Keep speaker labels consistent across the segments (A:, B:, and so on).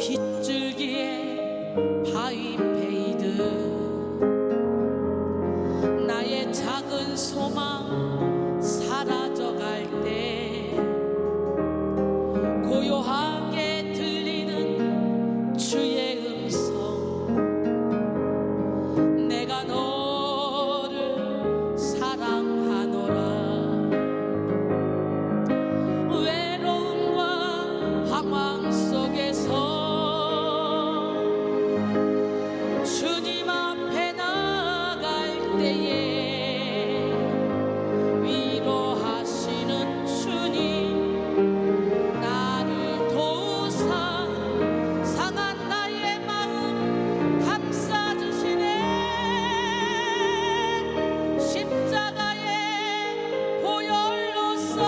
A: 빗줄기에 바위 베이듯 나의 작은 소망 사라져갈 때 고요하게 들리는 주의 음성, 내가 너를 사랑하노라. 외로움과 방황 속에서 주님 앞에 나아갈 때에 위로하시는 주님, 나를 도우사 상한 나의 마음 감싸주시네. 십자가의 보혈로서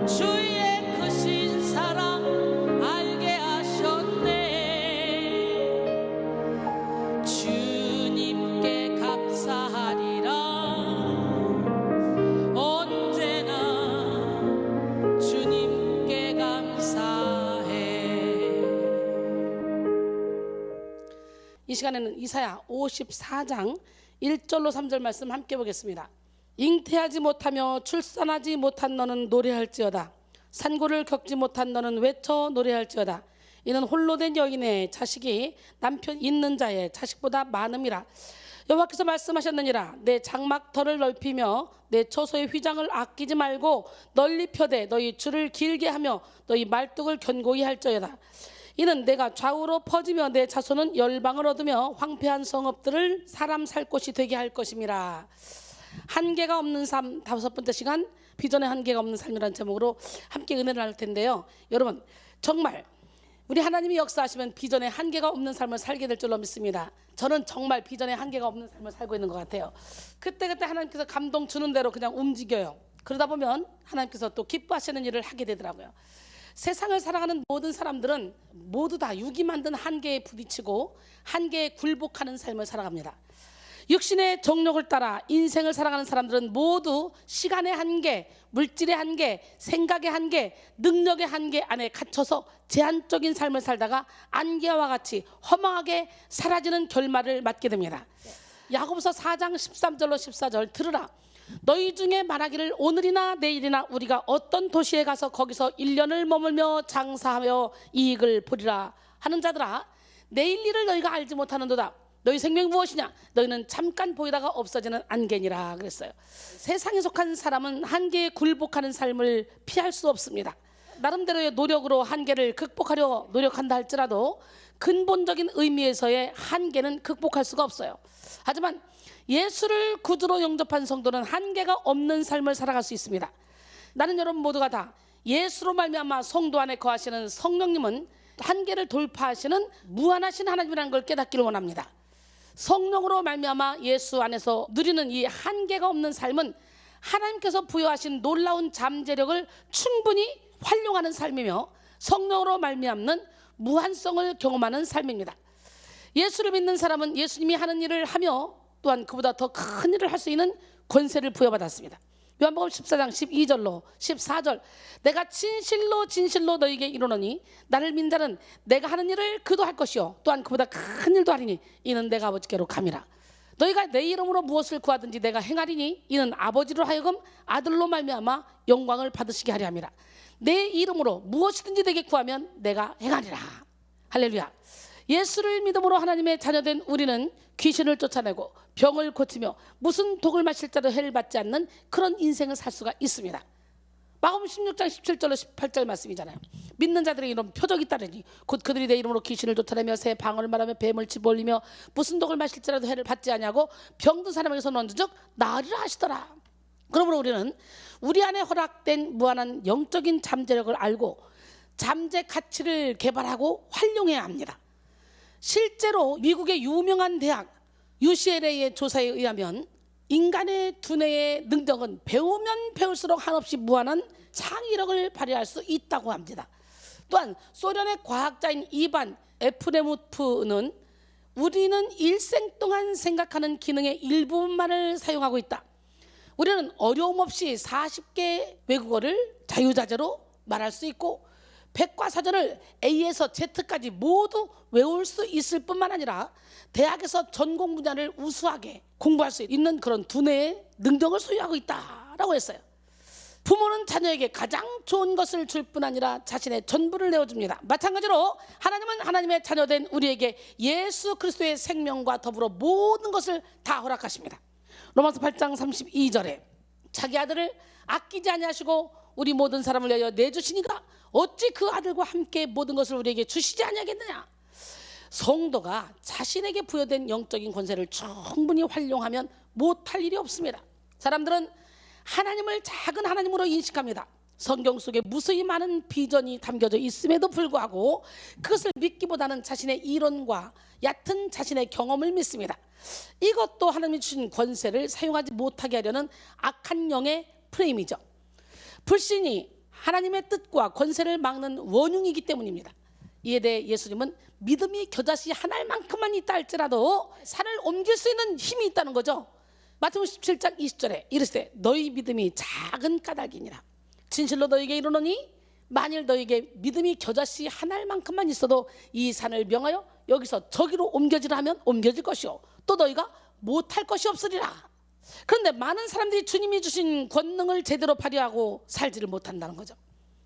A: 주의 크신 사랑 알게 하셨네. 주님께 감사하리라. 언제나 주님께 감사해. 이 시간에는 이사야 54장 1절로 3절 말씀 함께 보겠습니다. 잉태하지 못하며 출산하지 못한 너는 노래할지어다. 산고를 겪지 못한 너는 외쳐 노래할지어다. 이는 홀로 된 여인의 자식이 남편 있는 자의 자식보다 많음이라. 여호와께서 말씀하셨느니라. 내 장막터를 넓히며 내 처소의 휘장을 아끼지 말고 널리 펴되 너희 줄을 길게 하며 너희 말뚝을 견고히 할지어다. 이는 내가 좌우로 퍼지며 내 자손은 열방을 얻으며 황폐한 성읍들을 사람 살 곳이 되게 할 것임이라. 한계가 없는 삶, 다섯 번째 시간 비전의 한계가 없는 삶이라는 제목으로 함께 은혜를 나눌 텐데요. 여러분, 정말 우리 하나님이 역사하시면 비전의 한계가 없는 삶을 살게 될 줄로 믿습니다. 저는 정말 비전의 한계가 없는 삶을 살고 있는 것 같아요. 그때그때 하나님께서 감동 주는 대로 그냥 움직여요. 그러다 보면 하나님께서 또 기뻐하시는 일을 하게 되더라고요. 세상을 살아가는 모든 사람들은 모두 다 육이 만든 한계에 부딪히고 한계에 굴복하는 삶을 살아갑니다. 육신의 정욕을 따라 인생을 살아가는 사람들은 모두 시간의 한계, 물질의 한계, 생각의 한계, 능력의 한계 안에 갇혀서 제한적인 삶을 살다가 안개와 같이 허망하게 사라지는 결말을 맞게 됩니다. 야고보서 4장 13절로 14절 들으라. 너희 중에 말하기를 오늘이나 내일이나 우리가 어떤 도시에 가서 거기서 1년을 머물며 장사하며 이익을 보리라 하는 자들아, 내일 일을 너희가 알지 못하는도다. 너희 생명이 무엇이냐? 너희는 잠깐 보이다가 없어지는 안개니라 그랬어요. 세상에 속한 사람은 한계에 굴복하는 삶을 피할 수 없습니다. 나름대로의 노력으로 한계를 극복하려 노력한다 할지라도 근본적인 의미에서의 한계는 극복할 수가 없어요. 하지만 예수를 구주로 영접한 성도는 한계가 없는 삶을 살아갈 수 있습니다. 나는 여러분 모두가 다 예수로 말미암아 성도 안에 거하시는 성령님은 한계를 돌파하시는 무한하신 하나님이라는 걸 깨닫기를 원합니다. 성령으로 말미암아 예수 안에서 누리는 이 한계가 없는 삶은 하나님께서 부여하신 놀라운 잠재력을 충분히 활용하는 삶이며 성령으로 말미암는 무한성을 경험하는 삶입니다. 예수를 믿는 사람은 예수님이 하는 일을 하며 또한 그보다 더 큰 일을 할 수 있는 권세를 부여받았습니다. 요한복음 14장 12절로 14절 내가 진실로 진실로 너희에게 이르노니 나를 믿는 자는 내가 하는 일을 그도 할 것이요 또한 그보다 큰 일도 하리니 이는 내가 아버지께로 감이라. 너희가 내 이름으로 무엇을 구하든지 내가 행하리니 이는 아버지로 하여금 아들로 말미암아 영광을 받으시게 하려 함이라. 내 이름으로 무엇이든지 내게 구하면 내가 행하리라. 할렐루야. 예수를 믿음으로 하나님의 자녀된 우리는 귀신을 쫓아내고 병을 고치며 무슨 독을 마실자도 해를 받지 않는 그런 인생을 살 수가 있습니다. 마가복음 16장 17절로 18절 말씀이잖아요. 믿는 자들의 이런 표적이 따르니 곧 그들이 내 이름으로 귀신을 쫓아내며 새 방언을 말하며 뱀을 집어올리며 무슨 독을 마실지라도 해를 받지 아니하고 병든 사람에게서 넌즉 나으리라 하시더라. 그러므로 우리는 우리 안에 허락된 무한한 영적인 잠재력을 알고 잠재 가치를 개발하고 활용해야 합니다. 실제로 미국의 유명한 대학 UCLA의 조사에 의하면 인간의 두뇌의 능력은 배우면 배울수록 한없이 무한한 창의력을 발휘할 수 있다고 합니다. 또한 소련의 과학자인 이반 에프레모프는 우리는 일생 동안 생각하는 기능의 일부분만을 사용하고 있다. 우리는 어려움 없이 40개 외국어를 자유자재로 말할 수 있고 백과사전을 A에서 Z까지 모두 외울 수 있을 뿐만 아니라 대학에서 전공 분야를 우수하게 공부할 수 있는 그런 두뇌의 능력을 소유하고 있다라고 했어요. 부모는 자녀에게 가장 좋은 것을 줄 뿐 아니라 자신의 전부를 내어줍니다. 마찬가지로 하나님은 하나님의 자녀된 우리에게 예수 그리스도의 생명과 더불어 모든 것을 다 허락하십니다. 로마서 8장 32절에 자기 아들을 아끼지 아니하시고 우리 모든 사람을 위하여 내주시니까 어찌 그 아들과 함께 모든 것을 우리에게 주시지 아니하겠느냐. 성도가 자신에게 부여된 영적인 권세를 충분히 활용하면 못할 일이 없습니다. 사람들은 하나님을 작은 하나님으로 인식합니다. 성경 속에 무수히 많은 비전이 담겨져 있음에도 불구하고 그것을 믿기보다는 자신의 이론과 얕은 자신의 경험을 믿습니다. 이것도 하나님이 주신 권세를 사용하지 못하게 하려는 악한 영의 프레임이죠. 불신이 하나님의 뜻과 권세를 막는 원흉이기 때문입니다. 이에 대해 예수님은 믿음이 겨자씨 한 알만큼만 있다 할지라도 산을 옮길 수 있는 힘이 있다는 거죠. 마태복음 17장 20절에 이르시되 너희 믿음이 작은 까닭이니라. 진실로 너희에게 이르노니 만일 너희에게 믿음이 겨자씨 한 알만큼만 있어도 이 산을 명하여 여기서 저기로 옮겨지라 하면 옮겨질 것이요 또 너희가 못할 것이 없으리라. 그런데 많은 사람들이 주님이 주신 권능을 제대로 발휘하고 살지를 못한다는 거죠.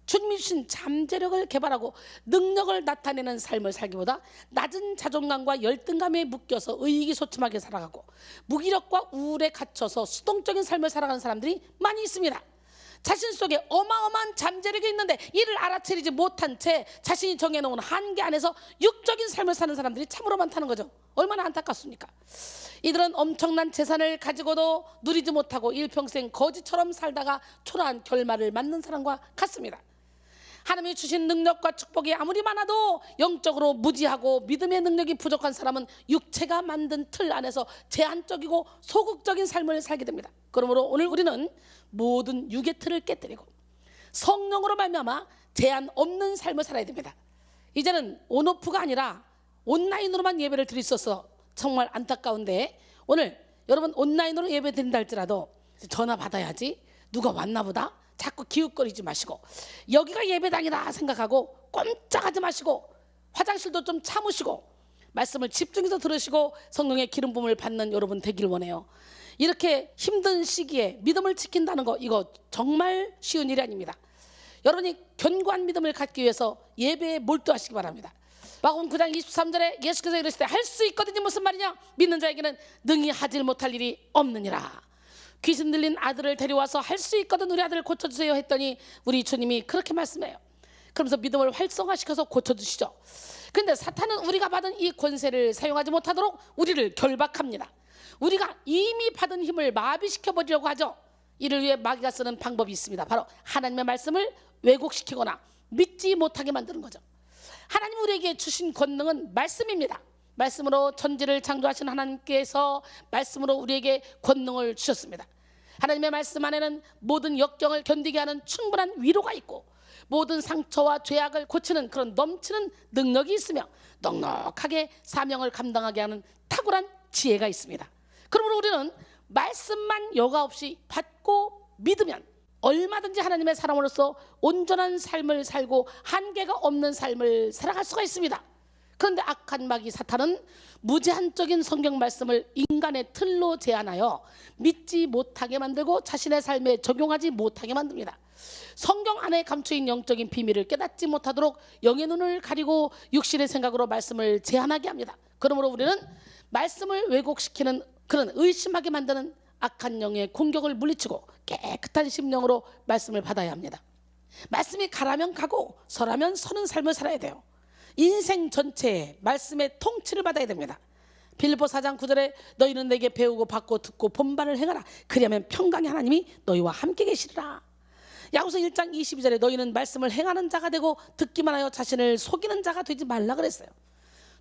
A: 주님이 주신 잠재력을 개발하고 능력을 나타내는 삶을 살기보다 낮은 자존감과 열등감에 묶여서 의기소침하게 살아가고 무기력과 우울에 갇혀서 수동적인 삶을 살아가는 사람들이 많이 있습니다. 자신 속에 어마어마한 잠재력이 있는데 이를 알아채리지 못한 채 자신이 정해놓은 한계 안에서 육적인 삶을 사는 사람들이 참으로 많다는 거죠. 얼마나 안타깝습니까? 이들은 엄청난 재산을 가지고도 누리지 못하고 일평생 거지처럼 살다가 초라한 결말을 맞는 사람과 같습니다. 하나님이 주신 능력과 축복이 아무리 많아도 영적으로 무지하고 믿음의 능력이 부족한 사람은 육체가 만든 틀 안에서 제한적이고 소극적인 삶을 살게 됩니다. 그러므로 오늘 우리는 모든 육의 틀을 깨뜨리고 성령으로 말미암아 제한 없는 삶을 살아야 됩니다. 이제는 온오프가 아니라 온라인으로만 예배를 드릴 수 있어서 정말 안타까운데 오늘 여러분 온라인으로 예배 드린다 할지라도 전화 받아야지 누가 왔나 보다 자꾸 기웃거리지 마시고 여기가 예배당이다 생각하고 꼼짝하지 마시고 화장실도 좀 참으시고 말씀을 집중해서 들으시고 성령의 기름 부음을 받는 여러분 되길 원해요. 이렇게 힘든 시기에 믿음을 지킨다는 거 이거 정말 쉬운 일이 아닙니다. 여러분이 견고한 믿음을 갖기 위해서 예배에 몰두하시기 바랍니다. 마가복음 9장 23절에 예수께서 이르시되 할 수 있거든요. 무슨 말이냐? 믿는 자에게는 능히 하지 못할 일이 없느니라. 귀신 들린 아들을 데려와서 할 수 있거든 우리 아들을 고쳐주세요 했더니 우리 주님이 그렇게 말씀해요. 그러면서 믿음을 활성화시켜서 고쳐주시죠. 그런데 사탄은 우리가 받은 이 권세를 사용하지 못하도록 우리를 결박합니다. 우리가 이미 받은 힘을 마비시켜버리려고 하죠. 이를 위해 마귀가 쓰는 방법이 있습니다. 바로 하나님의 말씀을 왜곡시키거나 믿지 못하게 만드는 거죠. 하나님 우리에게 주신 권능은 말씀입니다. 말씀으로 천지를 창조하신 하나님께서 말씀으로 우리에게 권능을 주셨습니다. 하나님의 말씀 안에는 모든 역경을 견디게 하는 충분한 위로가 있고 모든 상처와 죄악을 고치는 그런 넘치는 능력이 있으며 넉넉하게 사명을 감당하게 하는 탁월한 지혜가 있습니다. 그러므로 우리는 말씀만 여과 없이 받고 믿으면 얼마든지 하나님의 사람으로서 온전한 삶을 살고 한계가 없는 삶을 살아갈 수가 있습니다. 그런데 악한 마귀 사탄은 무제한적인 성경 말씀을 인간의 틀로 제한하여 믿지 못하게 만들고 자신의 삶에 적용하지 못하게 만듭니다. 성경 안에 감추인 영적인 비밀을 깨닫지 못하도록 영의 눈을 가리고 육신의 생각으로 말씀을 제한하게 합니다. 그러므로 우리는 말씀을 왜곡시키는 그런 의심하게 만드는 악한 영의 공격을 물리치고 깨끗한 심령으로 말씀을 받아야 합니다. 말씀이 가라면 가고 서라면 서는 삶을 살아야 돼요. 인생 전체에 말씀의 통치를 받아야 됩니다. 빌립보 4장 9절에 너희는 내게 배우고 받고 듣고 본바를 행하라. 그리하면 평강의 하나님이 너희와 함께 계시리라. 야고보서 1장 22절에 너희는 말씀을 행하는 자가 되고 듣기만 하여 자신을 속이는 자가 되지 말라 그랬어요.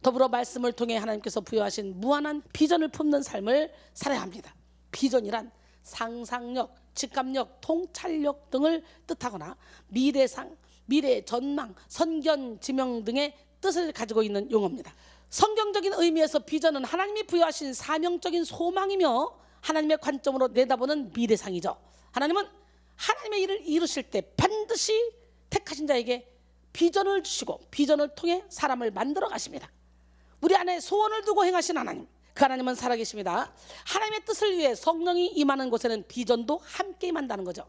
A: 더불어 말씀을 통해 하나님께서 부여하신 무한한 비전을 품는 삶을 살아야 합니다. 비전이란 상상력, 직감력, 통찰력 등을 뜻하거나 미래상, 미래 전망, 선견, 지명 등의 뜻을 가지고 있는 용어입니다. 성경적인 의미에서 비전은 하나님이 부여하신 사명적인 소망이며 하나님의 관점으로 내다보는 미래상이죠. 하나님은 하나님의 일을 이루실 때 반드시 택하신 자에게 비전을 주시고 비전을 통해 사람을 만들어 가십니다. 우리 안에 소원을 두고 행하신 하나님, 그 하나님은 살아계십니다. 하나님의 뜻을 위해 성령이 임하는 곳에는 비전도 함께 임한다는 거죠.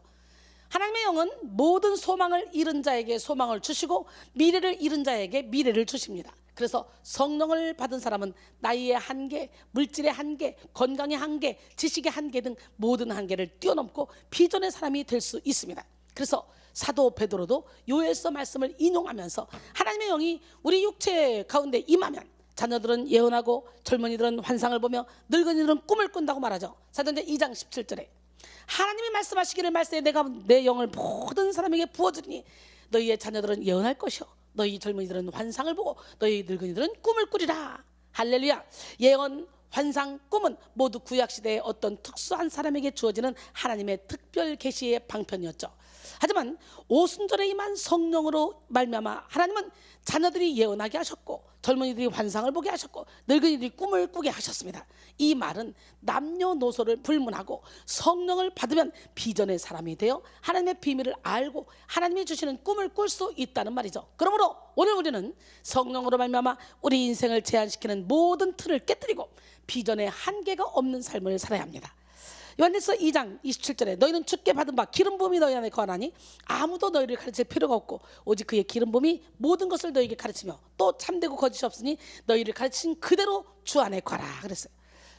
A: 하나님의 영은 모든 소망을 잃은 자에게 소망을 주시고 미래를 잃은 자에게 미래를 주십니다. 그래서 성령을 받은 사람은 나이의 한계, 물질의 한계, 건강의 한계, 지식의 한계 등 모든 한계를 뛰어넘고 비전의 사람이 될 수 있습니다. 그래서 사도 베드로도 요엘서 말씀을 인용하면서 하나님의 영이 우리 육체 가운데 임하면 자녀들은 예언하고 젊은이들은 환상을 보며 늙은이들은 꿈을 꾼다고 말하죠. 사도행전 2장 17절에 하나님이 말씀하시기를 말세에 내가 내 영을 모든 사람에게 부어주리니 너희의 자녀들은 예언할 것이요 너희 젊은이들은 환상을 보고 너희 늙은이들은 꿈을 꾸리라. 할렐루야. 예언, 환상, 꿈은 모두 구약시대의 어떤 특수한 사람에게 주어지는 하나님의 특별 계시의 방편이었죠. 하지만 오순절에 임한 성령으로 말미암아 하나님은 자녀들이 예언하게 하셨고 젊은이들이 환상을 보게 하셨고 늙은이들이 꿈을 꾸게 하셨습니다. 이 말은 남녀노소를 불문하고 성령을 받으면 비전의 사람이 되어 하나님의 비밀을 알고 하나님이 주시는 꿈을 꿀 수 있다는 말이죠. 그러므로 오늘 우리는 성령으로 말미암아 우리 인생을 제한시키는 모든 틀을 깨뜨리고 비전의 한계가 없는 삶을 살아야 합니다. 요한일서 2장 27절에 너희는 주께 받은 바 기름 부음이 너희 안에 거하나니 아무도 너희를 가르칠 필요가 없고 오직 그의 기름 부음이 모든 것을 너희에게 가르치며 또 참되고 거짓이 없으니 너희를 가르친 그대로 주 안에 거하라 그랬어요.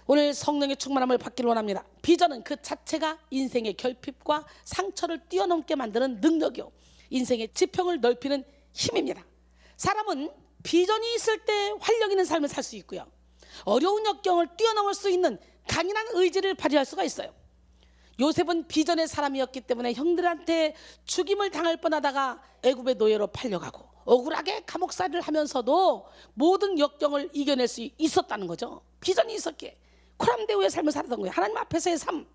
A: 오늘 성령의 충만함을 받기를 원합니다. 비전은 그 자체가 인생의 결핍과 상처를 뛰어넘게 만드는 능력이요 인생의 지평을 넓히는 힘입니다. 사람은 비전이 있을 때 활력 있는 삶을 살 수 있고요 어려운 역경을 뛰어넘을 수 있는 강인한 의지를 발휘할 수가 있어요. 요셉은 비전의 사람이었기 때문에 형들한테 죽임을 당할 뻔하다가 애굽의 노예로 팔려가고 억울하게 감옥살이를 하면서도 모든 역경을 이겨낼 수 있었다는 거죠. 비전이 있었기에 코람데우의 삶을 살았던 거예요. 하나님 앞에서의 삶.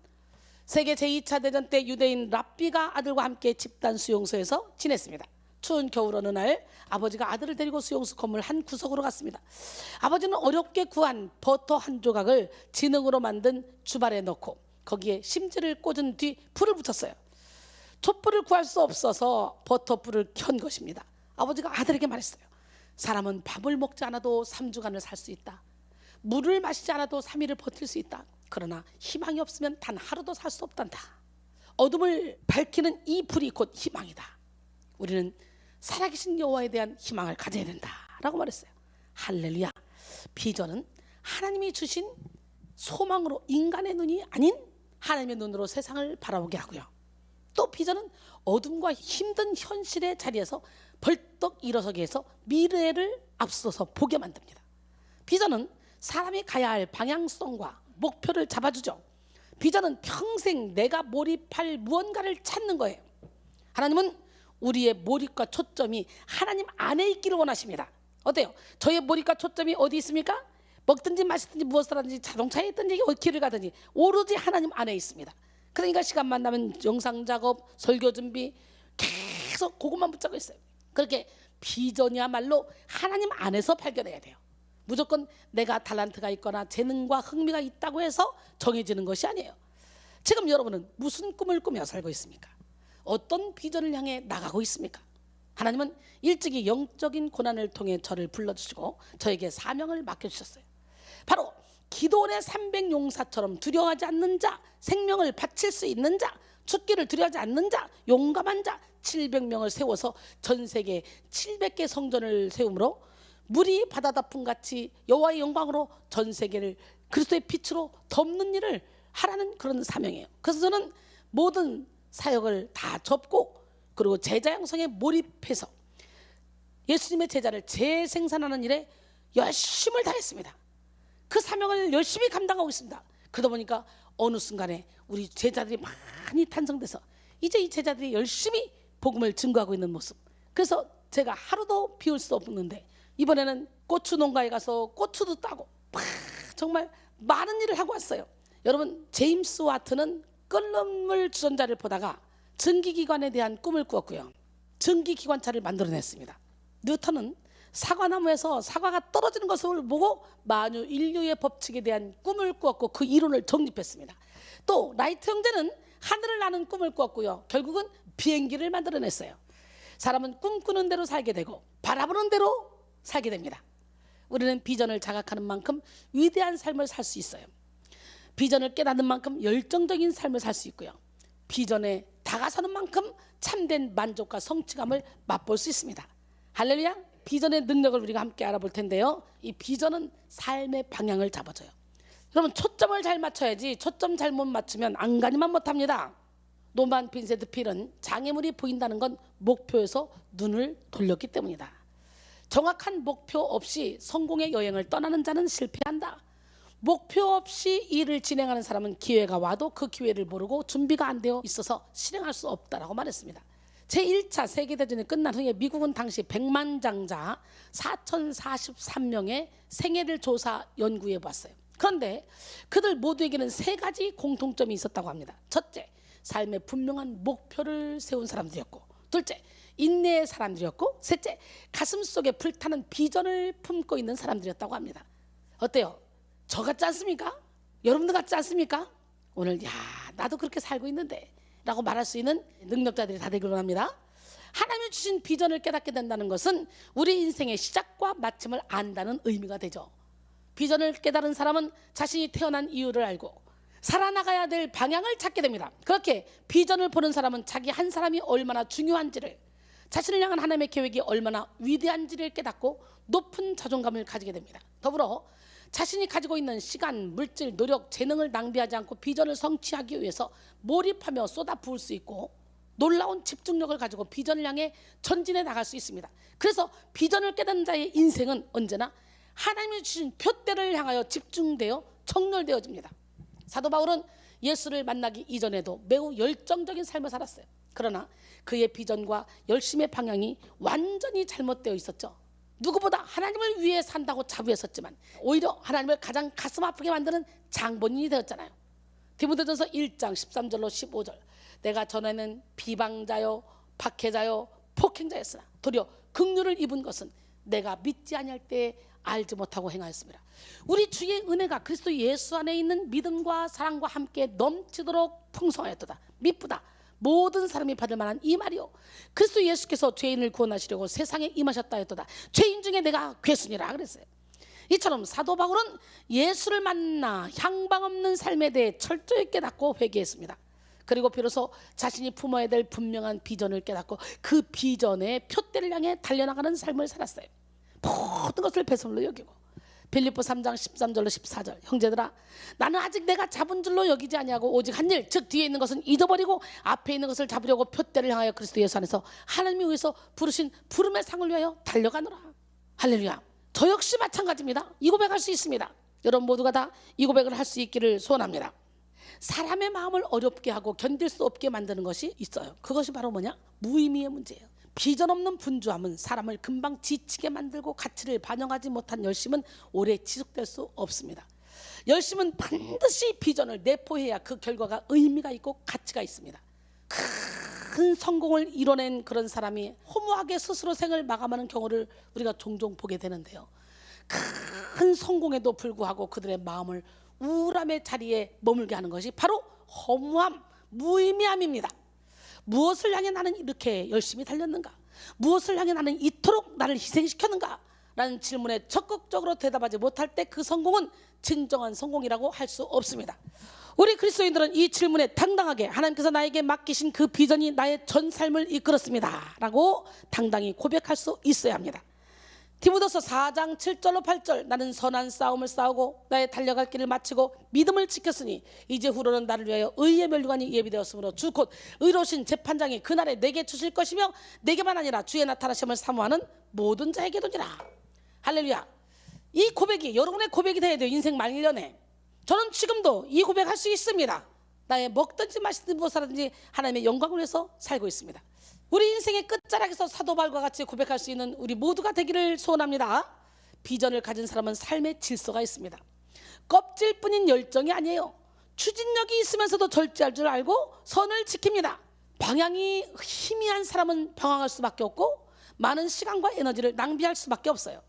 A: 세계 제2차 대전 때 유대인 랍비가 아들과 함께 집단 수용소에서 지냈습니다. 추운 겨울 어느 날 아버지가 아들을 데리고 수용소 건물 한 구석으로 갔습니다. 아버지는 어렵게 구한 버터 한 조각을 진흙으로 만든 주발에 넣고 거기에 심지를 꽂은 뒤 불을 붙였어요. 촛불을 구할 수 없어서 버터불을 켠 것입니다. 아버지가 아들에게 말했어요. 사람은 밥을 먹지 않아도 3주간을 살 수 있다. 물을 마시지 않아도 3일을 버틸 수 있다. 그러나 희망이 없으면 단 하루도 살 수 없단다. 어둠을 밝히는 이 불이 곧 희망이다. 우리는 살아계신 여호와에 대한 희망을 가져야 된다라고 말했어요. 할렐루야. 비전은 하나님이 주신 소망으로 인간의 눈이 아닌 하나님의 눈으로 세상을 바라보게 하고요. 또 비전은 어둠과 힘든 현실의 자리에서 벌떡 일어서게 해서 미래를 앞서서 보게 만듭니다. 비전은 사람이 가야 할 방향성과 목표를 잡아주죠. 비전은 평생 내가 몰입할 무언가를 찾는 거예요. 하나님은 우리의 몰입과 초점이 하나님 안에 있기를 원하십니다. 어때요? 저의 몰입과 초점이 어디 있습니까? 먹든지 마시든지 무엇을 하든지 자동차에 있든지 길을 가든지 오로지 하나님 안에 있습니다. 그러니까 시간만 나면 영상 작업, 설교 준비 계속 그것만 붙잡고 있어요. 그렇게 비전이야말로 하나님 안에서 발견해야 돼요. 무조건 내가 달란트가 있거나 재능과 흥미가 있다고 해서 정해지는 것이 아니에요. 지금 여러분은 무슨 꿈을 꾸며 살고 있습니까? 어떤 비전을 향해 나가고 있습니까? 하나님은 일찍이 영적인 고난을 통해 저를 불러주시고 저에게 사명을 맡겨주셨어요. 바로 기도원의 300용사처럼 두려워하지 않는 자, 생명을 바칠 수 있는 자, 죽기를 두려워하지 않는 자, 용감한 자 700명을 세워서 전 세계 700개 성전을 세움으로 물이 바다다품같이 여호와의 영광으로 전 세계를 그리스도의 빛으로 덮는 일을 하라는 그런 사명이에요. 그래서 저는 모든 사역을 다 접고 그리고 제자 양성에 몰입해서 예수님의 제자를 재생산하는 일에 열심을 다했습니다. 그 사명을 열심히 감당하고 있습니다. 그러다 보니까 어느 순간에 우리 제자들이 많이 탄생돼서 이제 이 제자들이 열심히 복음을 증거하고 있는 모습. 그래서 제가 하루도 비울 수 없는데 이번에는 고추 농가에 가서 고추도 따고 정말 많은 일을 하고 왔어요. 여러분, 제임스 와트는 끓는 주전자를 보다가 전기기관에 대한 꿈을 꾸었고요. 전기기관차를 만들어냈습니다. 뉴턴은 사과나무에서 사과가 떨어지는 것을 보고 만유 인류의 법칙에 대한 꿈을 꾸었고 그 이론을 정립했습니다. 또 라이트 형제는 하늘을 나는 꿈을 꾸었고요. 결국은 비행기를 만들어냈어요. 사람은 꿈꾸는 대로 살게 되고 바라보는 대로 살게 됩니다. 우리는 비전을 자각하는 만큼 위대한 삶을 살 수 있어요. 비전을 깨닫는 만큼 열정적인 삶을 살 수 있고요. 비전에 다가서는 만큼 참된 만족과 성취감을 맛볼 수 있습니다. 할렐루야. 비전의 능력을 우리가 함께 알아볼 텐데요. 이 비전은 삶의 방향을 잡아줘요. 여러분, 초점을 잘 맞춰야지 초점 잘못 맞추면 안가니만 못합니다. 노만 빈센트 필은 장애물이 보인다는 건 목표에서 눈을 돌렸기 때문이다. 정확한 목표 없이 성공의 여행을 떠나는 자는 실패한다. 목표 없이 일을 진행하는 사람은 기회가 와도 그 기회를 모르고 준비가 안 되어 있어서 실행할 수 없다라고 말했습니다. 제1차 세계대전이 끝난 후에 미국은 당시 백만장자 4,043명의 생애를 조사 연구해 봤어요. 그런데 그들 모두에게는 세 가지 공통점이 있었다고 합니다. 첫째, 삶에 분명한 목표를 세운 사람들이었고, 둘째, 인내의 사람들이었고, 셋째, 가슴속에 불타는 비전을 품고 있는 사람들이었다고 합니다. 어때요? 저 같지 않습니까? 여러분들 같지 않습니까? 오늘 야, 나도 그렇게 살고 있는데 라고 말할 수 있는 능력자들이 다 되기를 원합니다. 하나님이 주신 비전을 깨닫게 된다는 것은 우리 인생의 시작과 마침을 안다는 의미가 되죠. 비전을 깨달은 사람은 자신이 태어난 이유를 알고 살아나가야 될 방향을 찾게 됩니다. 그렇게 비전을 보는 사람은 자기 한 사람이 얼마나 중요한지를, 자신을 향한 하나님의 계획이 얼마나 위대한지를 깨닫고 높은 자존감을 가지게 됩니다. 더불어 자신이 가지고 있는 시간, 물질, 노력, 재능을 낭비하지 않고 비전을 성취하기 위해서 몰입하며 쏟아부을 수 있고, 놀라운 집중력을 가지고 비전을 향해 전진해 나갈 수 있습니다. 그래서 비전을 깨닫는 자의 인생은 언제나 하나님이 주신 표대를 향하여 집중되어 청렬되어집니다. 사도 바울은 예수를 만나기 이전에도 매우 열정적인 삶을 살았어요. 그러나 그의 비전과 열심의 방향이 완전히 잘못되어 있었죠. 누구보다 하나님을 위해 산다고 자부했었지만 오히려 하나님을 가장 가슴 아프게 만드는 장본인이 되었잖아요. 디모데전서 1장 13절로 15절, 내가 전에는 비방자요 박해자요 폭행자였으나 도리어 긍휼을 입은 것은 내가 믿지 아니할 때에 알지 못하고 행하였습니다. 우리 주의 은혜가 그리스도 예수 안에 있는 믿음과 사랑과 함께 넘치도록 풍성하였도다. 미쁘다. 모든 사람이 받을 만한 이 말이요, 그리스도 예수께서 죄인을 구원하시려고 세상에 임하셨다 했도다. 죄인 중에 내가 괴순이라 그랬어요. 이처럼 사도 바울은 예수를 만나 향방 없는 삶에 대해 철저히 깨닫고 회개했습니다. 그리고 비로소 자신이 품어야 될 분명한 비전을 깨닫고 그 비전의 표대를 향해 달려나가는 삶을 살았어요. 모든 것을 배설로 여기고. 빌립보 3장 13절로 14절, 형제들아, 나는 아직 내가 잡은 줄로 여기지 아니하고 오직 한 일, 즉 뒤에 있는 것은 잊어버리고 앞에 있는 것을 잡으려고 표대를 향하여 그리스도 예수 안에서 하나님이 위해서 부르신 부름의 상을 위하여 달려가노라. 할렐루야. 저 역시 마찬가지입니다. 이 고백할 수 있습니다. 여러분 모두가 다 이 고백을 할 수 있기를 소원합니다. 사람의 마음을 어렵게 하고 견딜 수 없게 만드는 것이 있어요. 그것이 바로 뭐냐? 무의미의 문제예요. 비전 없는 분주함은 사람을 금방 지치게 만들고 가치를 반영하지 못한 열심은 오래 지속될 수 없습니다. 열심은 반드시 비전을 내포해야 그 결과가 의미가 있고 가치가 있습니다. 큰 성공을 이뤄낸 그런 사람이 허무하게 스스로 생을 마감하는 경우를 우리가 종종 보게 되는데요. 큰 성공에도 불구하고 그들의 마음을 우울함의 자리에 머물게 하는 것이 바로 허무함, 무의미함입니다. 무엇을 향해 나는 이렇게 열심히 달렸는가? 무엇을 향해 나는 이토록 나를 희생시켰는가? 라는 질문에 적극적으로 대답하지 못할 때 그 성공은 진정한 성공이라고 할 수 없습니다. 우리 그리스도인들은 이 질문에 당당하게 하나님께서 나에게 맡기신 그 비전이 나의 전 삶을 이끌었습니다 라고 당당히 고백할 수 있어야 합니다. 디모데서 4장 7절로 8절, 나는 선한 싸움을 싸우고 나의 달려갈 길을 마치고 믿음을 지켰으니 이제 후로는 나를 위하여 의의 면류관이 예비되었으므로 주 곧 의로우신 재판장이 그날에 내게 주실 것이며 내게만 아니라 주의 나타나심을 사모하는 모든 자에게도니라. 할렐루야. 이 고백이 여러분의 고백이 돼야 돼요. 인생 말년에. 저는 지금도 이 고백할 수 있습니다. 나의 먹든지 마시든지 무엇하든지 하나님의 영광을 위해서 살고 있습니다. 우리 인생의 끝자락에서 사도 바울과 같이 고백할 수 있는 우리 모두가 되기를 소원합니다. 비전을 가진 사람은 삶의 질서가 있습니다. 껍질뿐인 열정이 아니에요. 추진력이 있으면서도 절제할 줄 알고 선을 지킵니다. 방향이 희미한 사람은 방황할 수밖에 없고 많은 시간과 에너지를 낭비할 수밖에 없어요.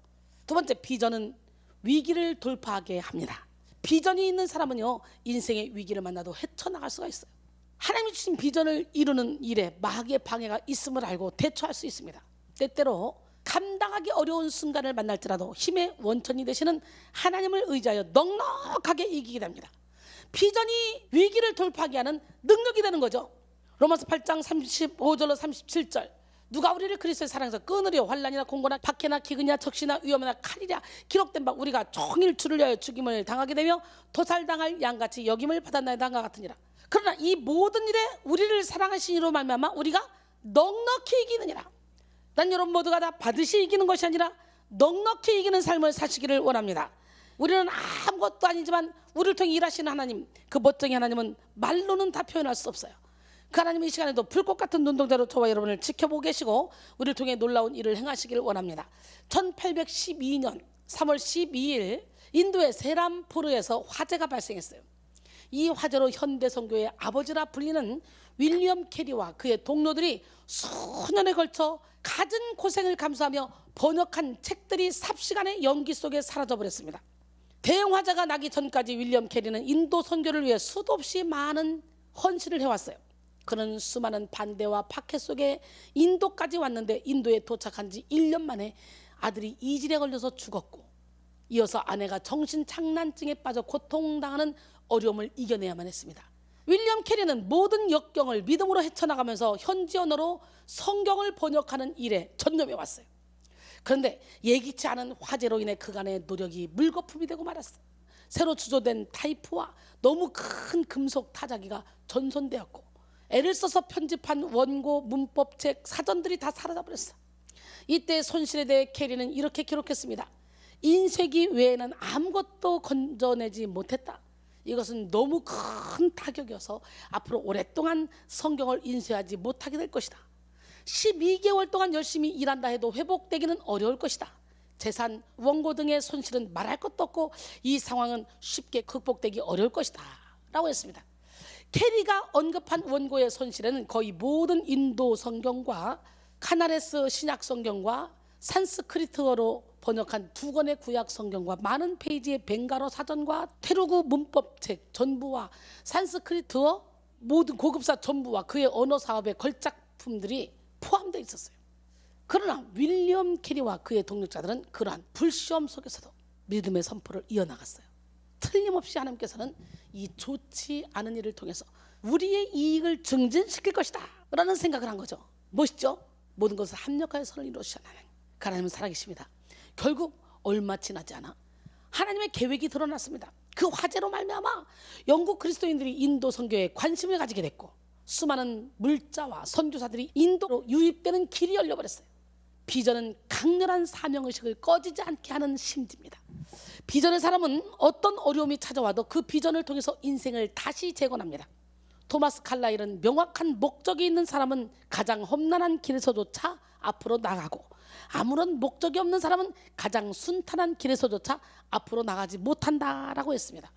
A: 두 번째, 비전은 위기를 돌파하게 합니다. 비전이 있는 사람은요, 인생의 위기를 만나도 헤쳐나갈 수가 있어요. 하나님이 주신 비전을 이루는 일에 마귀의 방해가 있음을 알고 대처할 수 있습니다. 때때로 감당하기 어려운 순간을 만날지라도 힘의 원천이 되시는 하나님을 의지하여 넉넉하게 이기게 됩니다. 비전이 위기를 돌파하게 하는 능력이 되는 거죠. 로마서 8장 35절로 37절, 누가 우리를 그리스도의 사랑에서 끊으려 환난이나 공고나 박해나 기근이나 적시나 위험이나 칼이랴 기록된 바 우리가 종일 주를 위하여 죽임을 당하게 되며 도살당할 양같이 여김을 받았나이다 과 같으니라. 그러나 이 모든 일에 우리를 사랑하신 이로 말미암아 우리가 넉넉히 이기느니라. 난 여러분 모두가 다 받으시 이기는 것이 아니라 넉넉히 이기는 삶을 사시기를 원합니다. 우리는 아무것도 아니지만 우리를 통해 일하시는 하나님, 그 멋쟁이 하나님은 말로는 다 표현할 수 없어요. 그 하나님이 이 시간에도 불꽃 같은 눈동자로 저와 여러분을 지켜보고 계시고 우리를 통해 놀라운 일을 행하시기를 원합니다. 1812년 3월 12일 인도의 세람푸르에서 화재가 발생했어요. 이 화재로 현대 선교의 아버지라 불리는 윌리엄 캐리와 그의 동료들이 수년에 걸쳐 갖은 고생을 감수하며 번역한 책들이 삽시간에 연기 속에 사라져버렸습니다. 대형 화재가 나기 전까지 윌리엄 캐리는 인도 선교를 위해 수도 없이 많은 헌신을 해왔어요. 그는 수많은 반대와 박해 속에 인도까지 왔는데 인도에 도착한 지 1년 만에 아들이 이질에 걸려서 죽었고, 이어서 아내가 정신장난증에 빠져 고통당하는 어려움을 이겨내야만 했습니다. 윌리엄 캐리는 모든 역경을 믿음으로 헤쳐나가면서 현지 언어로 성경을 번역하는 일에 전념해 왔어요. 그런데 예기치 않은 화재로 인해 그간의 노력이 물거품이 되고 말았어요. 새로 주조된 타이프와 너무 큰 금속 타자기가 전손되었고, 애를 써서 편집한 원고 문법책 사전들이 다 사라져버렸어요. 이때 손실에 대해 캐리는 이렇게 기록했습니다. 인쇄기 외에는 아무것도 건져내지 못했다. 이것은 너무 큰 타격이어서 앞으로 오랫동안 성경을 인쇄하지 못하게 될 것이다. 12개월 동안 열심히 일한다 해도 회복되기는 어려울 것이다. 재산, 원고 등의 손실은 말할 것도 없고 이 상황은 쉽게 극복되기 어려울 것이다 라고 했습니다. 캐리가 언급한 원고의 손실에는 거의 모든 인도 성경과 카나레스 신약 성경과 산스크리트어로 번역한 2권의 구약 성경과 많은 페이지의 벵가로 사전과 테루구 문법책 전부와 산스크리트어 모든 고급사 전부와 그의 언어 사업의 걸작품들이 포함되어 있었어요. 그러나 윌리엄 캐리와 그의 동력자들은 그러한 불시험 속에서도 믿음의 선포를 이어나갔어요. 틀림없이 하나님께서는 이 좋지 않은 일을 통해서 우리의 이익을 증진시킬 것이다 라는 생각을 한 거죠. 멋있죠? 모든 것을 합력하여 선을 이루시는 하나님, 그 하나님은 살아계십니다. 결국 얼마 지나지 않아 하나님의 계획이 드러났습니다. 그 화재로 말미암아 영국 그리스도인들이 인도 선교에 관심을 가지게 됐고, 수많은 물자와 선교사들이 인도로 유입되는 길이 열려버렸어요. 비전은 강렬한 사명의식을 꺼지지 않게 하는 심지입니다. 비전의 사람은 어떤 어려움이 찾아와도 그 비전을 통해서 인생을 다시 재건합니다. 토마스 칼라일은 명확한 목적이 있는 사람은 가장 험난한 길에서조차 앞으로 나가고, 아무런 목적이 없는 사람은 가장 순탄한 길에서조차 앞으로 나가지 못한다라고 했습니다.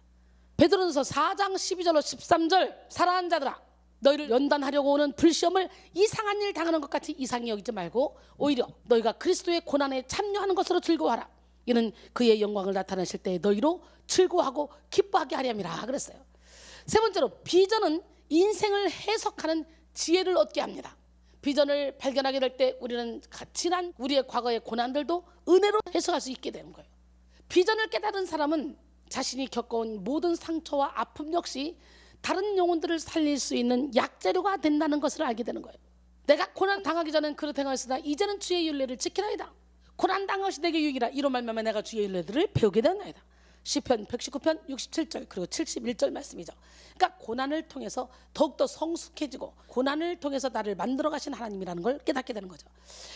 A: 베드로전서 4장 12절로 13절, 사랑하는 자들아, 너희를 연단하려고 오는 불시험을 이상한 일 당하는 것 같이 이상히 여기지 말고 오히려 너희가 그리스도의 고난에 참여하는 것으로 즐거워하라. 이는 그의 영광을 나타내실 때 너희로 즐거워하고 기뻐하게 하려 함이라 그랬어요. 세 번째로, 비전은 인생을 해석하는 지혜를 얻게 합니다. 비전을 발견하게 될 때 우리는 지난 우리의 과거의 고난들도 은혜로 해석할 수 있게 되는 거예요. 비전을 깨달은 사람은 자신이 겪어온 모든 상처와 아픔 역시 다른 영혼들을 살릴 수 있는 약재료가 된다는 것을 알게 되는 거예요. 내가 고난 당하기 전엔 그릇 행하였으나 이제는 주의 율례를 지키나이다. 고난 당한 것이 내게 유익이라. 이로 말미암아 내가 주의 율례들을 배우게 되었나이다. 시편 119편 67절 그리고 71절 말씀이죠. 그러니까 고난을 통해서 더욱더 성숙해지고 고난을 통해서 나를 만들어 가신 하나님이라는 걸 깨닫게 되는 거죠.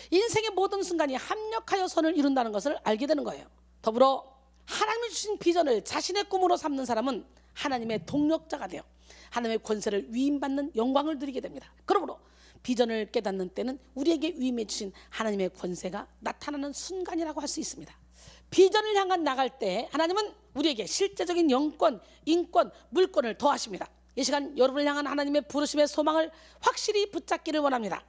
A: 인생의 모든 순간이 합력하여 선을 이룬다는 것을 알게 되는 거예요. 더불어 하나님이 주신 비전을 자신의 꿈으로 삼는 사람은 하나님의 동력자가 되어 하나님의 권세를 위임받는 영광을 누리게 됩니다. 그러므로 비전을 깨닫는 때는 우리에게 위임해 주신 하나님의 권세가 나타나는 순간이라고 할 수 있습니다. 비전을 향한 나갈 때 하나님은 우리에게 실제적인 영권, 인권, 물권을 더하십니다. 이 시간 여러분을 향한 하나님의 부르심의 소망을 확실히 붙잡기를 원합니다.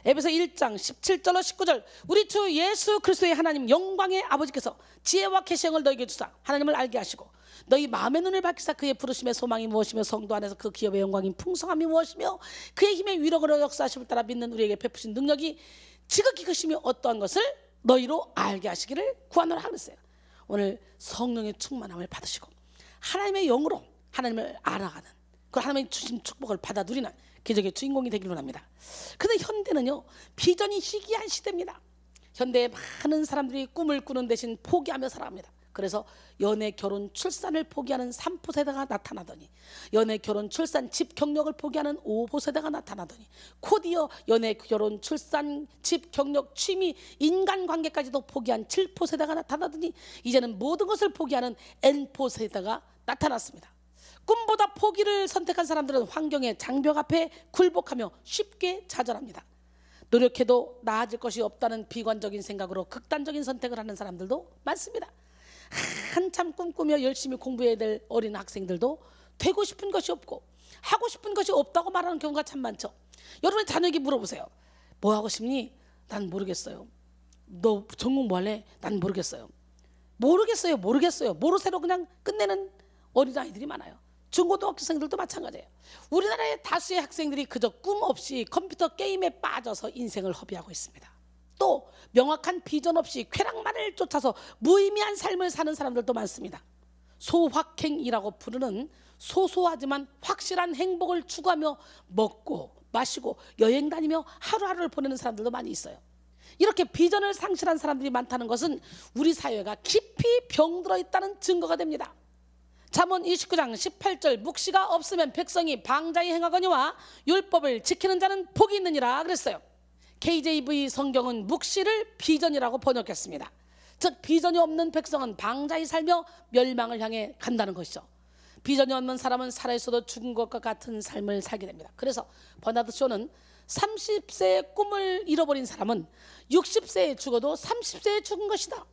A: 에베소 1장 17절로 19절 우리 주 예수 그리스도의 하나님 영광의 아버지께서 지혜와 계시형을 너에게 주사 하나님을 알게 하시고 너희 마음의 눈을 밝히사 그의 부르심의 소망이 무엇이며 성도 안에서 그 기업의 영광인 풍성함이 무엇이며 그의 힘의 위력으로 역사하심을 따라 믿는 우리에게 베푸신 능력이 지극히 크심이 어떠한 것을 너희로 알게 하시기를 구하노라 그랬어요. 오늘 성령의 충만함을 받으시고 하나님의 영으로 하나님을 알아가는 그 하나님의 주신 축복을 받아 누리는 기적의 주인공이 되기를 원합니다. 그런데 현대는요 비전이 희귀한 시대입니다. 현대에 많은 사람들이 꿈을 꾸는 대신 포기하며 살아갑니다. 그래서 연애, 결혼, 출산을 포기하는 3포 세대가 나타나더니 연애, 결혼, 출산, 집 경력을 포기하는 5포 세대가 나타나더니 곧이어 연애, 결혼, 출산, 집 경력, 취미, 인간관계까지도 포기한 7포 세대가 나타나더니 이제는 모든 것을 포기하는 N포 세대가 나타났습니다. 꿈보다 포기를 선택한 사람들은 환경의 장벽 앞에 굴복하며 쉽게 좌절합니다. 노력해도 나아질 것이 없다는 비관적인 생각으로 극단적인 선택을 하는 사람들도 많습니다. 한참 꿈꾸며 열심히 공부해야 될 어린 학생들도 되고 싶은 것이 없고 하고 싶은 것이 없다고 말하는 경우가 참 많죠. 여러분의 자녀에게 물어보세요. 뭐 하고 싶니? 난 모르겠어요. 너 전공 뭐 할래? 난 모르겠어요. 모르겠어요. 모르쇠로 그냥 끝내는 어린아이들이 많아요. 중고등학생들도 마찬가지예요. 우리나라의 다수의 학생들이 그저 꿈 없이 컴퓨터 게임에 빠져서 인생을 허비하고 있습니다. 또 명확한 비전 없이 쾌락만을 쫓아서 무의미한 삶을 사는 사람들도 많습니다. 소확행이라고 부르는 소소하지만 확실한 행복을 추구하며 먹고 마시고 여행 다니며 하루하루를 보내는 사람들도 많이 있어요. 이렇게 비전을 상실한 사람들이 많다는 것은 우리 사회가 깊이 병들어 있다는 증거가 됩니다. 잠언 29장 18절 묵시가 없으면 백성이 방자히 행하거니와 율법을 지키는 자는 복이 있느니라 그랬어요. KJV 성경은 묵시를 비전이라고 번역했습니다. 즉 비전이 없는 백성은 방자히 살며 멸망을 향해 간다는 것이죠. 비전이 없는 사람은 살아있어도 죽은 것과 같은 삶을 살게 됩니다. 그래서 버나드 쇼는 30세의 꿈을 잃어버린 사람은 60세에 죽어도 30세에 죽은 것이다.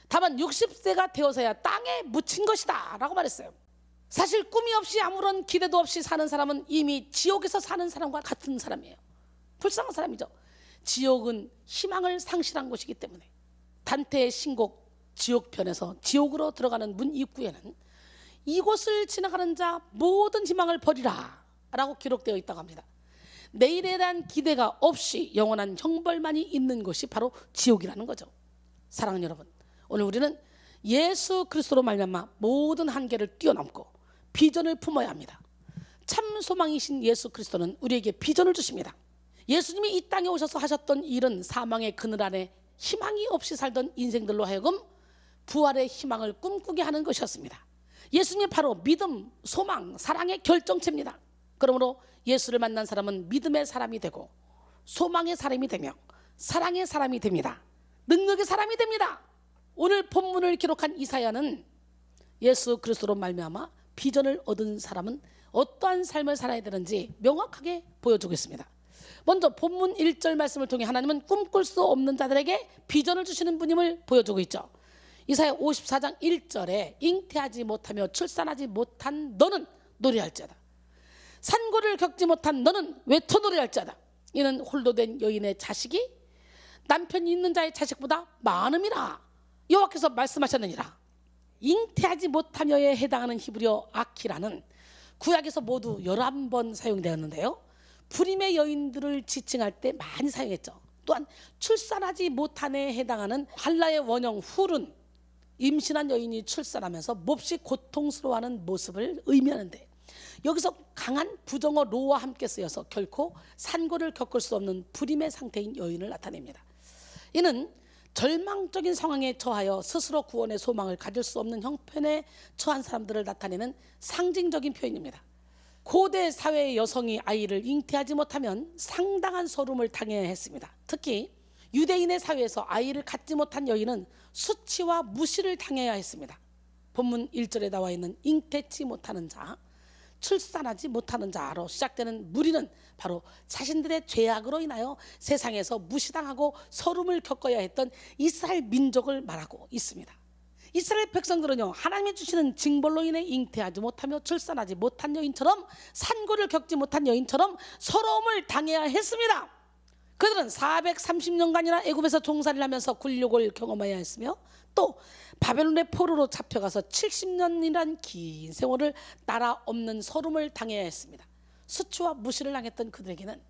A: 다만 60세가 되어서야 땅에 묻힌 것이다 라고 말했어요. 사실 꿈이 없이 아무런 기대도 없이 사는 사람은 이미 지옥에서 사는 사람과 같은 사람이에요. 불쌍한 사람이죠. 지옥은 희망을 상실한 곳이기 때문에 단테의 신곡 지옥편에서 지옥으로 들어가는 문 입구에는 이곳을 지나가는 자 모든 희망을 버리라 라고 기록되어 있다고 합니다. 내일에 대한 기대가 없이 영원한 형벌만이 있는 곳이 바로 지옥이라는 거죠. 사랑하는 여러분, 오늘 우리는 예수 그리스도로 말미암아 모든 한계를 뛰어넘고 비전을 품어야 합니다. 참 소망이신 예수 그리스도는 우리에게 비전을 주십니다. 예수님이 이 땅에 오셔서 하셨던 일은 사망의 그늘 안에 희망이 없이 살던 인생들로 하여금 부활의 희망을 꿈꾸게 하는 것이었습니다. 예수님이 바로 믿음, 소망, 사랑의 결정체입니다. 그러므로 예수를 만난 사람은 믿음의 사람이 되고 소망의 사람이 되며 사랑의 사람이 됩니다. 능력의 사람이 됩니다. 오늘 본문을 기록한 이사야는 예수 그리스도로 말미암아 비전을 얻은 사람은 어떠한 삶을 살아야 되는지 명확하게 보여주고 있습니다. 먼저 본문 1절 말씀을 통해 하나님은 꿈꿀 수 없는 자들에게 비전을 주시는 분임을 보여주고 있죠. 이사야 54장 1절에 잉태하지 못하며 출산하지 못한 너는 노래할지어다. 산고를 겪지 못한 너는 외쳐 노래할지어다. 이는 홀로 된 여인의 자식이 남편이 있는 자의 자식보다 많음이라 여호와께서 말씀하셨느니라. 잉태하지 못하며에 해당하는 히브리어 아키라는 구약에서 모두 11번 사용되었는데요. 불임의 여인들을 지칭할 때 많이 사용했죠. 또한 출산하지 못한에 해당하는 할라의 원형 훌은 임신한 여인이 출산하면서 몹시 고통스러워하는 모습을 의미하는데 여기서 강한 부정어 로와 함께 쓰여서 결코 산고를 겪을 수 없는 불임의 상태인 여인을 나타냅니다. 이는 절망적인 상황에 처하여 스스로 구원의 소망을 가질 수 없는 형편에 처한 사람들을 나타내는 상징적인 표현입니다. 고대 사회의 여성이 아이를 잉태하지 못하면 상당한 서름을 당해야 했습니다. 특히 유대인의 사회에서 아이를 갖지 못한 여인은 수치와 무시를 당해야 했습니다. 본문 1절에 나와 있는 잉태치 못하는 자, 출산하지 못하는 자로 시작되는 무리는 바로 자신들의 죄악으로 인하여 세상에서 무시당하고 서름을 겪어야 했던 이스라엘 민족을 말하고 있습니다. 이스라엘 백성들은요, 하나님이 주시는 징벌로 인해 잉태하지 못하며 출산하지 못한 여인처럼 산고를 겪지 못한 여인처럼 서러움을 당해야 했습니다. 그들은 430년간이나 애굽에서 종살이를 하면서 굴욕을 경험해야 했으며 또 바벨론의 포로로 잡혀가서 70년이란 긴 세월을 나라 없는 서름을 당해야 했습니다. 수치와 무시를 당했던 그들에게는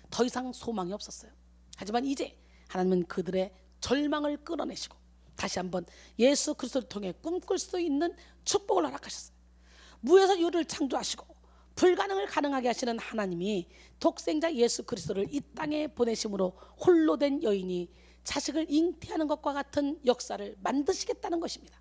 A: 더 이상 소망이 없었어요. 하지만 이제 하나님은 그들의 절망을 끌어내시고 다시 한번 예수 그리스도를 통해 꿈꿀 수 있는 축복을 허락하셨어요. 무에서 유를 창조하시고 불가능을 가능하게 하시는 하나님이 독생자 예수 그리스도를 이 땅에 보내심으로 홀로 된 여인이 자식을 잉태하는 것과 같은 역사를 만드시겠다는 것입니다.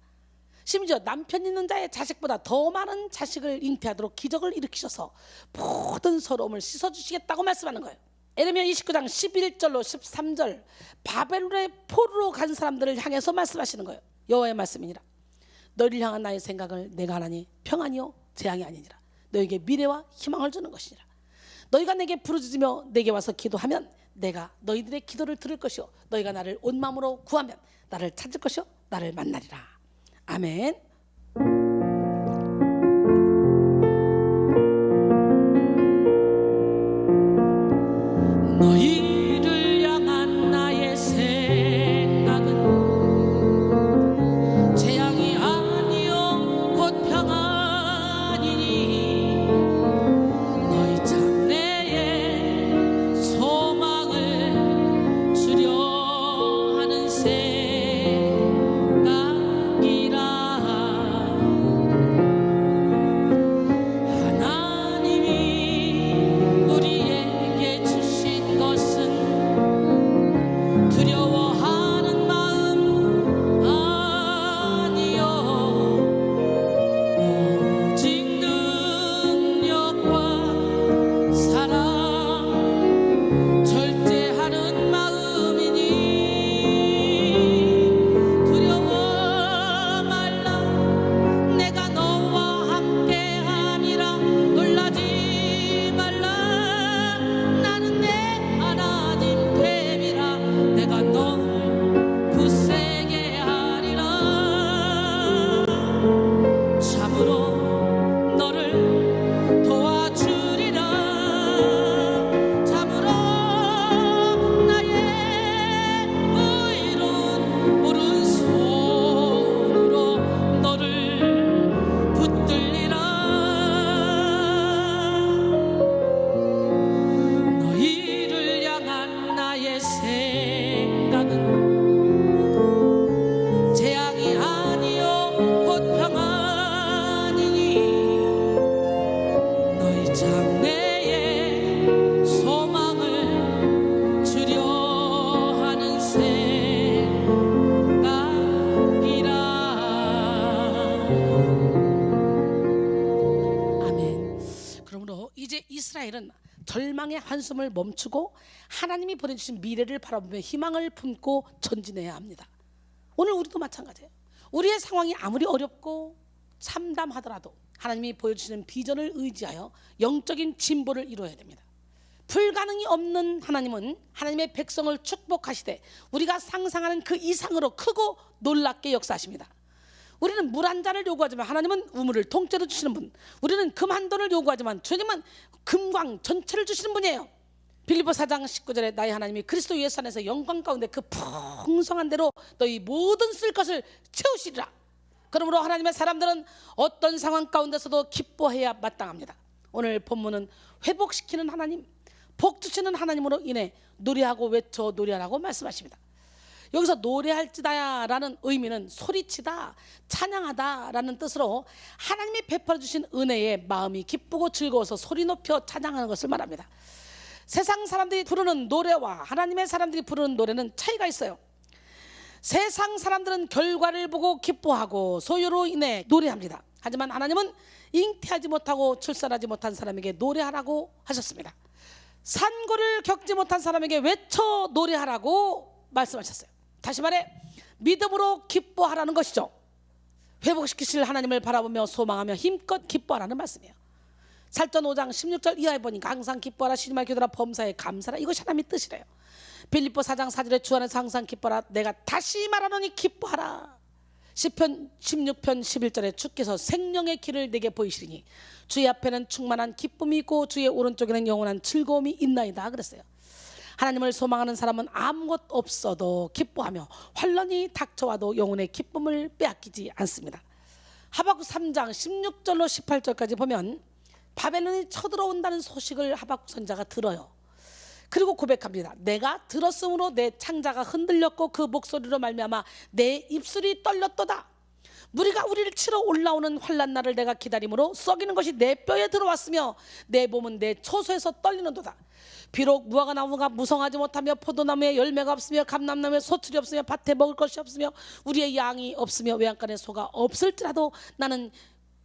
A: 심지어 남편 있는 자의 자식보다 더 많은 자식을 잉태하도록 기적을 일으키셔서 모든 서러움을 씻어주시겠다고 말씀하는 거예요. 에레미야 29장 11절로 13절 바벨론의 포로로 간 사람들을 향해서 말씀하시는 거예요. 여호와의 말씀이니라. 너희를 향한 나의 생각을 내가 하나니 평안이요 재앙이 아니니라. 너에게 미래와 희망을 주는 것이니라. 너희가 내게 부르짖으며 내게 와서 기도하면 내가 너희들의 기도를 들을 것이요 너희가 나를 온 마음으로 구하면 나를 찾을 것이요 나를 만나리라. 아멘. 너희를 향한 나의 생각은 재앙이 아니요 곧 평안이니 너희 장래에 소망을 주려 하는 생각이라. 하나님이 우리에게 주신 것은 두려워하는 마음 아니요 오직 능력과 사랑 절제하는 마음이니 두려워 말라. 내가 너와 함께하니라. 놀라지 말라. 나는 내 하나님 됨이라. 내가 널 굳세게 하리라. 참으로 너를 도와주리라. 참으로 나의 의로운 오른손으로 너를 붙들리라. 너희를 향한 나의 생각은 재앙이 아니요 곧 평안이니 너희 장래에 소망을 주려 하는 생각이라. 아멘. 그러므로 이제 이스라엘은 절망의 한숨을 멈추고 하나님이 보내주신 미래를 바라보며 희망을 품고 전진해야 합니다. 오늘 우리도 마찬가지예요. 우리의 상황이 아무리 어렵고 참담하더라도 하나님이 보여주시는 비전을 의지하여 영적인 진보를 이루어야 됩니다. 불가능이 없는 하나님은 하나님의 백성을 축복하시되 우리가 상상하는 그 이상으로 크고 놀랍게 역사하십니다. 우리는 물 한 잔을 요구하지만 하나님은 우물을 통째로 주시는 분. 우리는 금 한 돈을 요구하지만 주님은 금광 전체를 주시는 분이에요. 빌립보 4장 19절에 나의 하나님이 그리스도 예수 안에서 영광 가운데 그 풍성한 대로 너희 모든 쓸 것을 채우시리라. 그러므로 하나님의 사람들은 어떤 상황 가운데서도 기뻐해야 마땅합니다. 오늘 본문은 회복시키는 하나님, 복 주시는 하나님으로 인해 노래하고 외쳐 노래하라고 말씀하십니다. 여기서 노래할지다 라는 의미는 소리치다, 찬양하다 라는 뜻으로 하나님이 베풀어 주신 은혜에 마음이 기쁘고 즐거워서 소리 높여 찬양하는 것을 말합니다. 세상 사람들이 부르는 노래와 하나님의 사람들이 부르는 노래는 차이가 있어요. 세상 사람들은 결과를 보고 기뻐하고 소유로 인해 노래합니다. 하지만 하나님은 잉태하지 못하고 출산하지 못한 사람에게 노래하라고 하셨습니다. 산고를 겪지 못한 사람에게 외쳐 노래하라고 말씀하셨어요. 다시 말해 믿음으로 기뻐하라는 것이죠. 회복시키실 하나님을 바라보며 소망하며 힘껏 기뻐하라는 말씀이에요. 살전 5장 16절 이하에 보니까 항상 기뻐하라, 쉬지 말고 기도하라, 범사에 감사하라, 이것이 하나님의 뜻이래요. 빌립보 4장 4절에 주 안에서 항상 기뻐하라, 내가 다시 말하노니 기뻐하라. 시편 16편 11절에 주께서 생명의 길을 내게 보이시리니 주의 앞에는 충만한 기쁨이 있고 주의 오른쪽에는 영원한 즐거움이 있나이다 그랬어요. 하나님을 소망하는 사람은 아무것 없어도 기뻐하며 환난이 닥쳐와도 영혼의 기쁨을 빼앗기지 않습니다. 하박국 3장 16절로 18절까지 보면 바벨론이 쳐들어온다는 소식을 하박국 선지자가 들어요. 그리고 고백합니다. 내가 들었으므로 내 창자가 흔들렸고 그 목소리로 말미암아 내 입술이 떨렸도다. 무리가 우리를 치러 올라오는 환난 날을 내가 기다림으로 썩이는 것이 내 뼈에 들어왔으며 내 몸은 내 초소에서 떨리는도다. 비록 무화과 나무가 무성하지 못하며 포도나무에 열매가 없으며 감람나무에 소출이 없으며 밭에 먹을 것이 없으며 우리의 양이 없으며 외양간에 소가 없을지라도 나는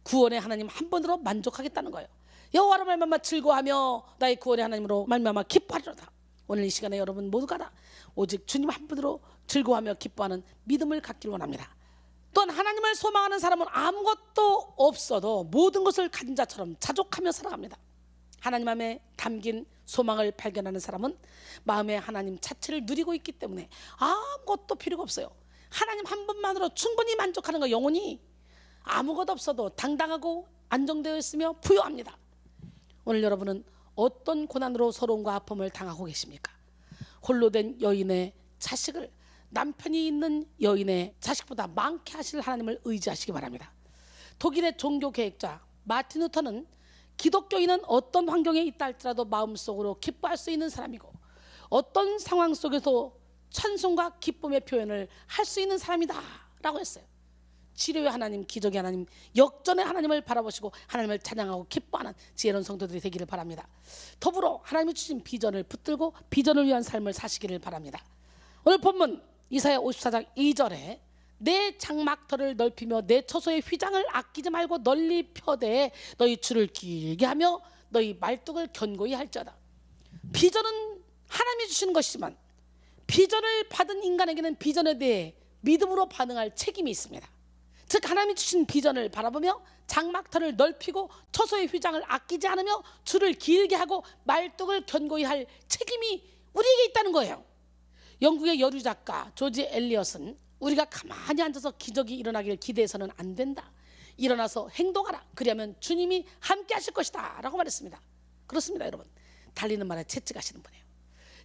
A: 구원의 하나님 한 분으로 만족하겠다는 거예요. 여호와로 말미암아 즐거워하며 나의 구원의 하나님으로 말미암아 기뻐하리로다. 오늘 이 시간에 여러분 모두가 다 오직 주님 한 분으로 즐거워하며 기뻐하는 믿음을 갖기를 원합니다. 또한 하나님을 소망하는 사람은 아무것도 없어도 모든 것을 가진 자처럼 자족하며 살아갑니다. 하나님 안에 담긴 소망을 발견하는 사람은 마음에 하나님 자체를 누리고 있기 때문에 아무것도 필요가 없어요. 하나님 한 분만으로 충분히 만족하는 거. 영혼이 아무것도 없어도 당당하고 안정되어 있으며 부유합니다. 오늘 여러분은 어떤 고난으로 서러움과 아픔을 당하고 계십니까? 홀로 된 여인의 자식을 남편이 있는 여인의 자식보다 많게 하실 하나님을 의지하시기 바랍니다. 독일의 종교개혁자 마틴 루터는 기독교인은 어떤 환경에 있다 할지라도 마음속으로 기뻐할 수 있는 사람이고 어떤 상황 속에서 찬송과 기쁨의 표현을 할 수 있는 사람이다 라고 했어요. 치료의 하나님, 기적의 하나님, 역전의 하나님을 바라보시고 하나님을 찬양하고 기뻐하는 지혜로운 성도들이 되기를 바랍니다. 더불어 하나님이 주신 비전을 붙들고 비전을 위한 삶을 사시기를 바랍니다. 오늘 본문 이사야 54장 2절에 내 장막터를 넓히며 내 처소의 휘장을 아끼지 말고 널리 펴되 너희 줄을 길게 하며 너희 말뚝을 견고히 할지어다. 비전은 하나님이 주시는 것이지만 비전을 받은 인간에게는 비전에 대해 믿음으로 반응할 책임이 있습니다. 즉 하나님이 주신 비전을 바라보며 장막터를 넓히고 처소의 휘장을 아끼지 않으며 줄을 길게 하고 말뚝을 견고히 할 책임이 우리에게 있다는 거예요. 영국의 여류 작가 조지 엘리엇은 우리가 가만히 앉아서 기적이 일어나기를 기대해서는 안 된다. 일어나서 행동하라. 그리하면 주님이 함께 하실 것이다 라고 말했습니다. 그렇습니다 여러분. 달리는 말에 채찍하시는 분이에요.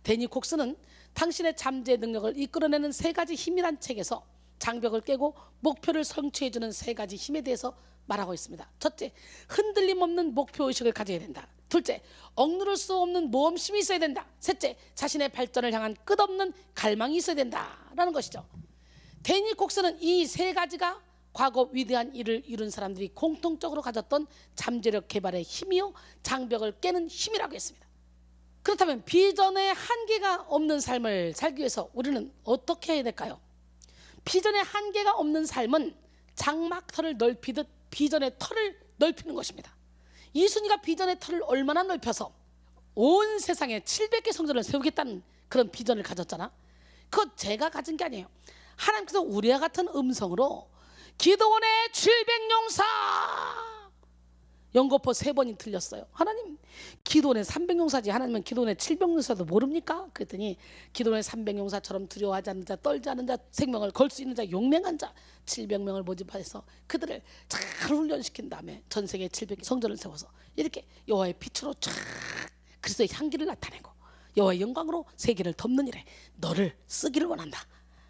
A: 데니 콕스는 당신의 잠재의 능력을 이끌어내는 3가지 힘이란 책에서 장벽을 깨고 목표를 성취해주는 3가지 힘에 대해서 말하고 있습니다. 첫째, 흔들림 없는 목표의식을 가져야 된다. 둘째, 억누를 수 없는 모험심이 있어야 된다. 셋째, 자신의 발전을 향한 끝없는 갈망이 있어야 된다라는 것이죠. 데니 콕스는 이 3가지가 과거 위대한 일을 이룬 사람들이 공통적으로 가졌던 잠재력 개발의 힘이요 장벽을 깨는 힘이라고 했습니다. 그렇다면 비전의 한계가 없는 삶을 살기 위해서 우리는 어떻게 해야 될까요? 비전의 한계가 없는 삶은 장막터를 넓히듯 비전의 터를 넓히는 것입니다. 이순이가 비전의 터를 얼마나 넓혀서 온 세상에 700개 성전을 세우겠다는 그런 비전을 가졌잖아. 그거 제가 가진 게 아니에요. 하나님께서 우리와 같은 음성으로 기도원의 700용사 연거포 3번이 들렸어요. 하나님 기도원의 300용사지 하나님은 기도원의 700용사도 모릅니까? 그랬더니 기도원의 300용사처럼 두려워하지 않는 자, 떨지 않는 자, 생명을 걸 수 있는 자, 용맹한 자 700명을 모집해서 그들을 잘 훈련시킨 다음에 전 세계 700개 성전을 세워서 이렇게 여호와의 빛으로 쫙 그리스도의 향기를 나타내고 여호와의 영광으로 세계를 덮는 일에 너를 쓰기를 원한다.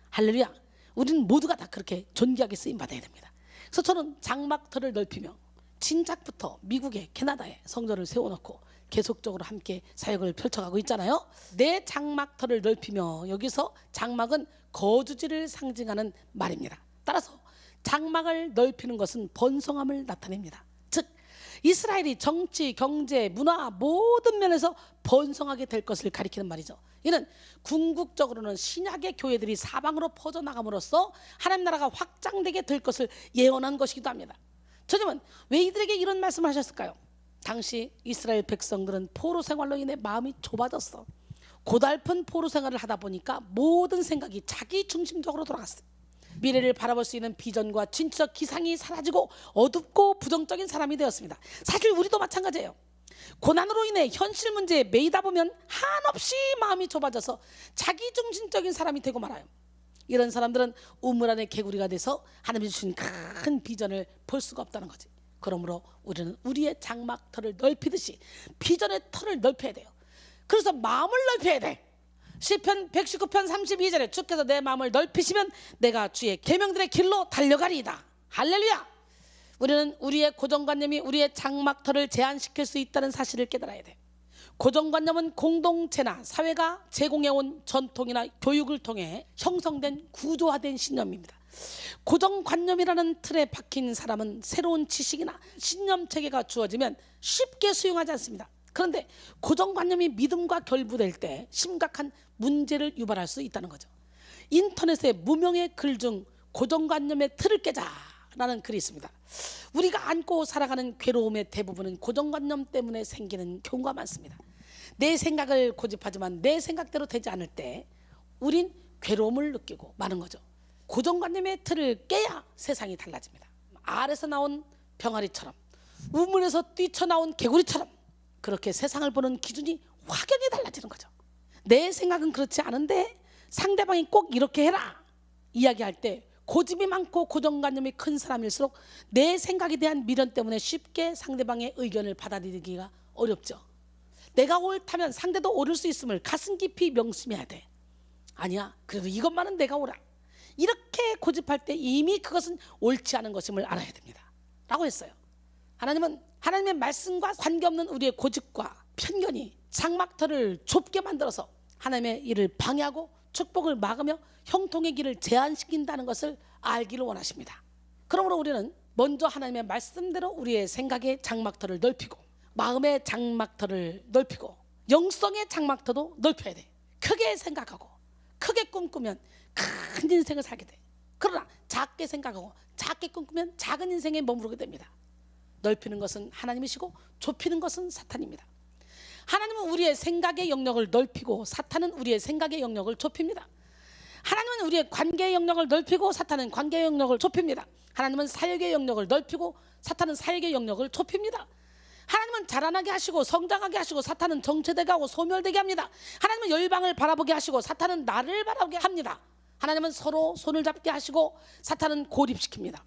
A: 할렐루야. 우리는 모두가 다 그렇게 존귀하게 쓰임 받아야 됩니다. 그래서 저는 장막터를 넓히며 진작부터 미국에 캐나다에 성전을 세워놓고 계속적으로 함께 사역을 펼쳐가고 있잖아요. 내 장막터를 넓히며 여기서 장막은 거주지를 상징하는 말입니다. 따라서 장막을 넓히는 것은 번성함을 나타냅니다. 즉 이스라엘이 정치, 경제, 문화 모든 면에서 번성하게 될 것을 가리키는 말이죠. 이는 궁극적으로는 신약의 교회들이 사방으로 퍼져나감으로써 하나님 나라가 확장되게 될 것을 예언한 것이기도 합니다. 주님은 왜 이들에게 이런 말씀을 하셨을까요? 당시 이스라엘 백성들은 포로 생활로 인해 마음이 좁아졌어. 고달픈 포로 생활을 하다 보니까 모든 생각이 자기 중심적으로 돌아갔어요. 미래를 바라볼 수 있는 비전과 진취적 기상이 사라지고 어둡고 부정적인 사람이 되었습니다. 사실 우리도 마찬가지예요. 고난으로 인해 현실 문제에 매이다 보면 한없이 마음이 좁아져서 자기중심적인 사람이 되고 말아요. 이런 사람들은 우물 안의 개구리가 돼서 하나님이 주신 큰 비전을 볼 수가 없다는 거지. 그러므로 우리는 우리의 장막터를 넓히듯이 비전의 터를 넓혀야 돼요. 그래서 마음을 넓혀야 돼. 시편 119편 32절에 주께서 내 마음을 넓히시면 내가 주의 계명들의 길로 달려가리이다. 할렐루야. 우리는 우리의 고정관념이 우리의 장막터를 제한시킬 수 있다는 사실을 깨달아야 돼. 고정관념은 공동체나 사회가 제공해온 전통이나 교육을 통해 형성된 구조화된 신념입니다. 고정관념이라는 틀에 박힌 사람은 새로운 지식이나 신념체계가 주어지면 쉽게 수용하지 않습니다. 그런데 고정관념이 믿음과 결부될 때 심각한 문제를 유발할 수 있다는 거죠. 인터넷에 무명의 글 중 고정관념의 틀을 깨자라는 글이 있습니다. 우리가 안고 살아가는 괴로움의 대부분은 고정관념 때문에 생기는 경우가 많습니다. 내 생각을 고집하지만 내 생각대로 되지 않을 때 우린 괴로움을 느끼고 마는 거죠. 고정관념의 틀을 깨야 세상이 달라집니다. 알에서 나온 병아리처럼, 우물에서 뛰쳐나온 개구리처럼 그렇게 세상을 보는 기준이 확연히 달라지는 거죠. 내 생각은 그렇지 않은데 상대방이 꼭 이렇게 해라 이야기할 때 고집이 많고 고정관념이 큰 사람일수록 내 생각에 대한 미련 때문에 쉽게 상대방의 의견을 받아들이기가 어렵죠. 내가 옳다면 상대도 옳을 수 있음을 가슴 깊이 명심해야 돼. 아니야, 그래도 이것만은 내가 옳아. 이렇게 고집할 때 이미 그것은 옳지 않은 것임을 알아야 됩니다 라고 했어요. 하나님은 하나님의 말씀과 관계없는 우리의 고집과 편견이 장막터를 좁게 만들어서 하나님의 일을 방해하고 축복을 막으며 형통의 길을 제한시킨다는 것을 알기를 원하십니다. 그러므로 우리는 먼저 하나님의 말씀대로 우리의 생각의 장막터를 넓히고 마음의 장막터를 넓히고 영성의 장막터도 넓혀야 돼. 크게 생각하고 크게 꿈꾸면 큰 인생을 살게 돼. 그러나 작게 생각하고 작게 꿈꾸면 작은 인생에 머무르게 됩니다. 넓히는 것은 하나님이시고 좁히는 것은 사탄입니다. 하나님은 우리의 생각의 영역을 넓히고 사탄은 우리의 생각의 영역을 좁힙니다. 하나님은 우리의 관계의 영역을 넓히고 사탄은 관계의 영역을 좁힙니다. 하나님은 사역의 영역을 넓히고 사탄은 사역의 영역을 좁힙니다. 하나님은 자라나게 하시고 성장하게 하시고 사탄은 정체되게 하고 소멸되게 합니다. 하나님은 열방을 바라보게 하시고 사탄은 나를 바라보게 합니다. 하나님은 서로 손을 잡게 하시고 사탄은 고립시킵니다.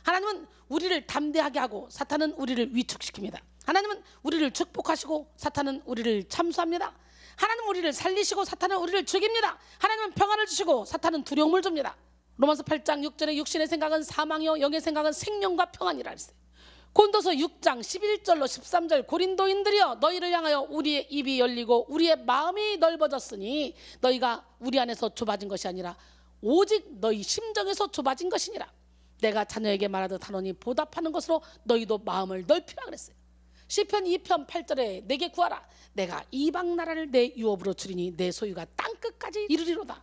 A: 하나님은 우리를 담대하게 하고 사탄은 우리를 위축시킵니다. 하나님은 우리를 축복하시고 사탄은 우리를 참수합니다. 하나님은 우리를 살리시고 사탄은 우리를 죽입니다. 하나님은 평안을 주시고 사탄은 두려움을 줍니다. 로마서 8장 6절에 육신의 생각은 사망이요 영의 생각은 생명과 평안이라 했어요. 고린도서 6장 11절로 13절 고린도인들이여 너희를 향하여 우리의 입이 열리고 우리의 마음이 넓어졌으니 너희가 우리 안에서 좁아진 것이 아니라 오직 너희 심정에서 좁아진 것이니라. 내가 자녀에게 말하듯 하노니 보답하는 것으로 너희도 마음을 넓히라 그랬어요. 시편 2편 8절에 내게 구하라. 내가 이방 나라를 내 유업으로 주리니 내 소유가 땅끝까지 이르리로다.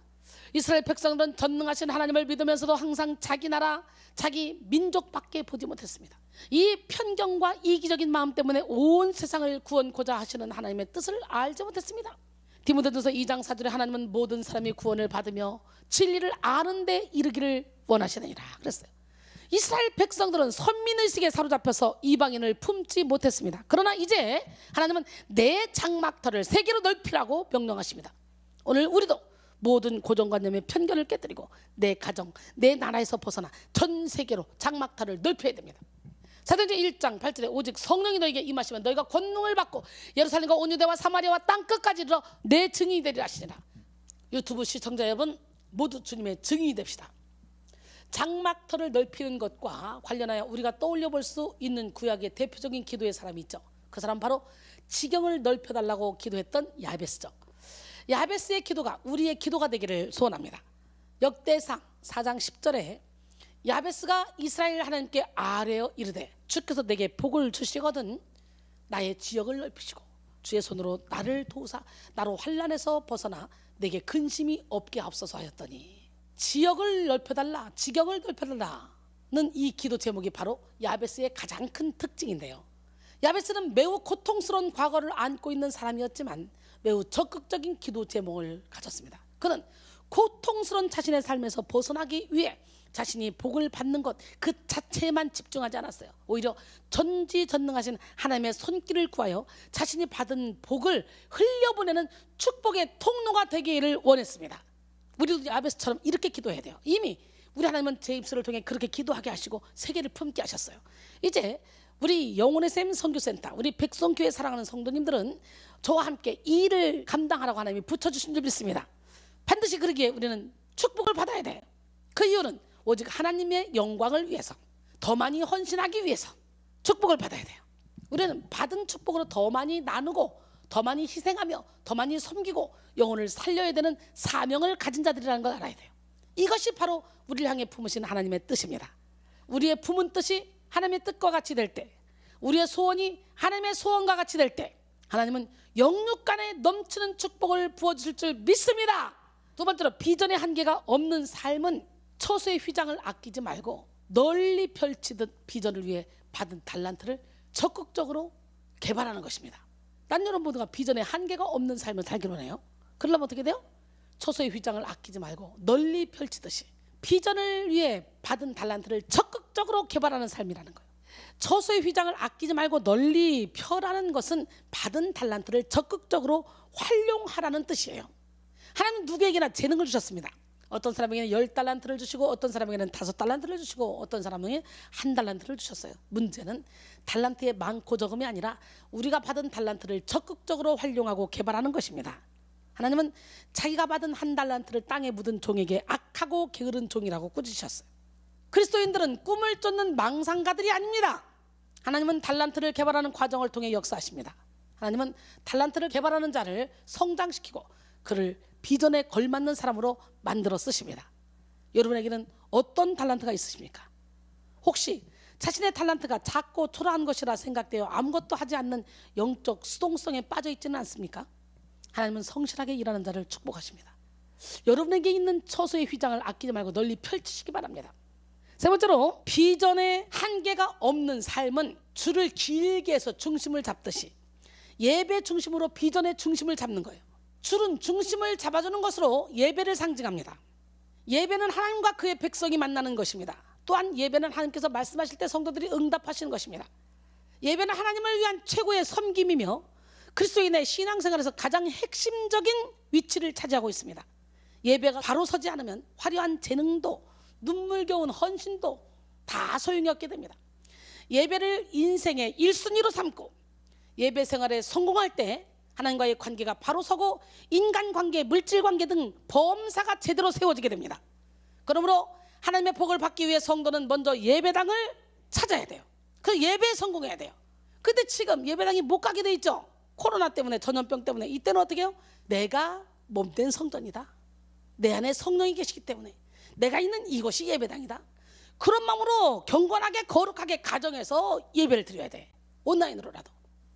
A: 이스라엘 백성들은 전능하신 하나님을 믿으면서도 항상 자기 나라, 자기 민족밖에 보지 못했습니다. 이 편견과 이기적인 마음 때문에 온 세상을 구원코자 하시는 하나님의 뜻을 알지 못했습니다. 디모데전서 2장 4절에 하나님은 모든 사람이 구원을 받으며 진리를 아는 데 이르기를 원하시느니라 그랬어요. 이스라엘 백성들은 선민의식에 사로잡혀서 이방인을 품지 못했습니다. 그러나 이제 하나님은 내 장막터를 세계로 넓히라고 명령하십니다. 오늘 우리도 모든 고정관념의 편견을 깨뜨리고 내 가정, 내 나라에서 벗어나 전 세계로 장막터를 넓혀야 됩니다. 사도행전 1장 8절에 오직 성령이 너에게 임하시면 너희가 권능을 받고 예루살렘과 온 유대와 사마리아와 땅끝까지 이르러 내 증인이 되리라 하시니라. 유튜브 시청자 여러분 모두 주님의 증인이 됩시다. 장막터를 넓히는 것과 관련하여 우리가 떠올려 볼 수 있는 구약의 대표적인 기도의 사람이 있죠. 그 사람 바로 지경을 넓혀달라고 기도했던 야베스죠. 야베스의 기도가 우리의 기도가 되기를 소원합니다. 역대상 4장 10절에 야베스가 이스라엘 하나님께 아뢰어 이르되 주께서 내게 복을 주시거든 나의 지역을 넓히시고 주의 손으로 나를 도우사 나로 환난에서 벗어나 내게 근심이 없게 하옵소서 하였더니 지역을 넓혀달라, 지경을 넓혀달라는 이 기도 제목이 바로 야베스의 가장 큰 특징인데요. 야베스는 매우 고통스러운 과거를 안고 있는 사람이었지만 매우 적극적인 기도 제목을 가졌습니다. 그는 고통스러운 자신의 삶에서 벗어나기 위해 자신이 복을 받는 것 그 자체에만 집중하지 않았어요. 오히려 전지전능하신 하나님의 손길을 구하여 자신이 받은 복을 흘려보내는 축복의 통로가 되기를 원했습니다. 우리도 야베스처럼 이렇게 기도해야 돼요. 이미 우리 하나님은 제 입술을 통해 그렇게 기도하게 하시고 세계를 품게 하셨어요. 이제 우리 영혼의 샘 선교센터, 우리 백성교회 사랑하는 성도님들은 저와 함께 이 일을 감당하라고 하나님이 붙여주신 줄 믿습니다. 반드시 그러기에 우리는 축복을 받아야 돼요. 그 이유는 오직 하나님의 영광을 위해서, 더 많이 헌신하기 위해서 축복을 받아야 돼요. 우리는 받은 축복으로 더 많이 나누고 더 많이 희생하며 더 많이 섬기고 영혼을 살려야 되는 사명을 가진 자들이라는 걸 알아야 돼요. 이것이 바로 우리를 향해 품으신 하나님의 뜻입니다. 우리의 품은 뜻이 하나님의 뜻과 같이 될 때, 우리의 소원이 하나님의 소원과 같이 될 때 하나님은 영육간에 넘치는 축복을 부어주실 줄 믿습니다. 두 번째로, 비전의 한계가 없는 삶은 처소의 휘장을 아끼지 말고 널리 펼치듯 비전을 위해 받은 달란트를 적극적으로 개발하는 것입니다. 난 여러분 모두가 비전의 한계가 없는 삶을 살기로 해요. 그러려면 어떻게 돼요? 처소의 휘장을 아끼지 말고 널리 펼치듯이 비전을 위해 받은 달란트를 적극적으로 개발하는 삶이라는 거예요. 처소의 휘장을 아끼지 말고 널리 펴라는 것은 받은 달란트를 적극적으로 활용하라는 뜻이에요. 하나님은 누구에게나 재능을 주셨습니다. 어떤 사람에게는 10달란트를 주시고 어떤 사람에게는 5달란트를 주시고 어떤 사람에게는 1달란트를 주셨어요. 문제는 달란트의 많고 적음이 아니라 우리가 받은 달란트를 적극적으로 활용하고 개발하는 것입니다. 하나님은 자기가 받은 1달란트를 땅에 묻은 종에게 악하고 게으른 종이라고 꾸짖으셨어요. 그리스도인들은 꿈을 쫓는 망상가들이 아닙니다. 하나님은 달란트를 개발하는 과정을 통해 역사하십니다. 하나님은 달란트를 개발하는 자를 성장시키고 그를 비전에 걸맞는 사람으로 만들어 쓰십니다. 여러분에게는 어떤 달란트가 있으십니까? 혹시 자신의 달란트가 작고 초라한 것이라 생각되어 아무것도 하지 않는 영적 수동성에 빠져 있지는 않습니까? 하나님은 성실하게 일하는 자를 축복하십니다. 여러분에게 있는 처소의 휘장을 아끼지 말고 널리 펼치시기 바랍니다. 세 번째로, 비전의 한계가 없는 삶은 줄을 길게 해서 중심을 잡듯이 예배 중심으로 비전의 중심을 잡는 거예요. 줄은 중심을 잡아주는 것으로 예배를 상징합니다. 예배는 하나님과 그의 백성이 만나는 것입니다. 또한 예배는 하나님께서 말씀하실 때 성도들이 응답하시는 것입니다. 예배는 하나님을 위한 최고의 섬김이며 그리스도인의 신앙생활에서 가장 핵심적인 위치를 차지하고 있습니다. 예배가 바로 서지 않으면 화려한 재능도 눈물겨운 헌신도 다 소용이 없게 됩니다. 예배를 인생의 1순위로 삼고 예배 생활에 성공할 때 하나님과의 관계가 바로 서고 인간관계, 물질관계 등 범사가 제대로 세워지게 됩니다. 그러므로 하나님의 복을 받기 위해 성도는 먼저 예배당을 찾아야 돼요. 그 예배에 성공해야 돼요. 근데 지금 예배당이 못 가게 돼 있죠. 코로나 때문에, 전염병 때문에. 이때는 어떻게 해요? 내가 몸된 성전이다. 내 안에 성령이 계시기 때문에 내가 있는 이곳이 예배당이다. 그런 마음으로 경건하게 거룩하게 가정에서 예배를 드려야 돼. 온라인으로라도.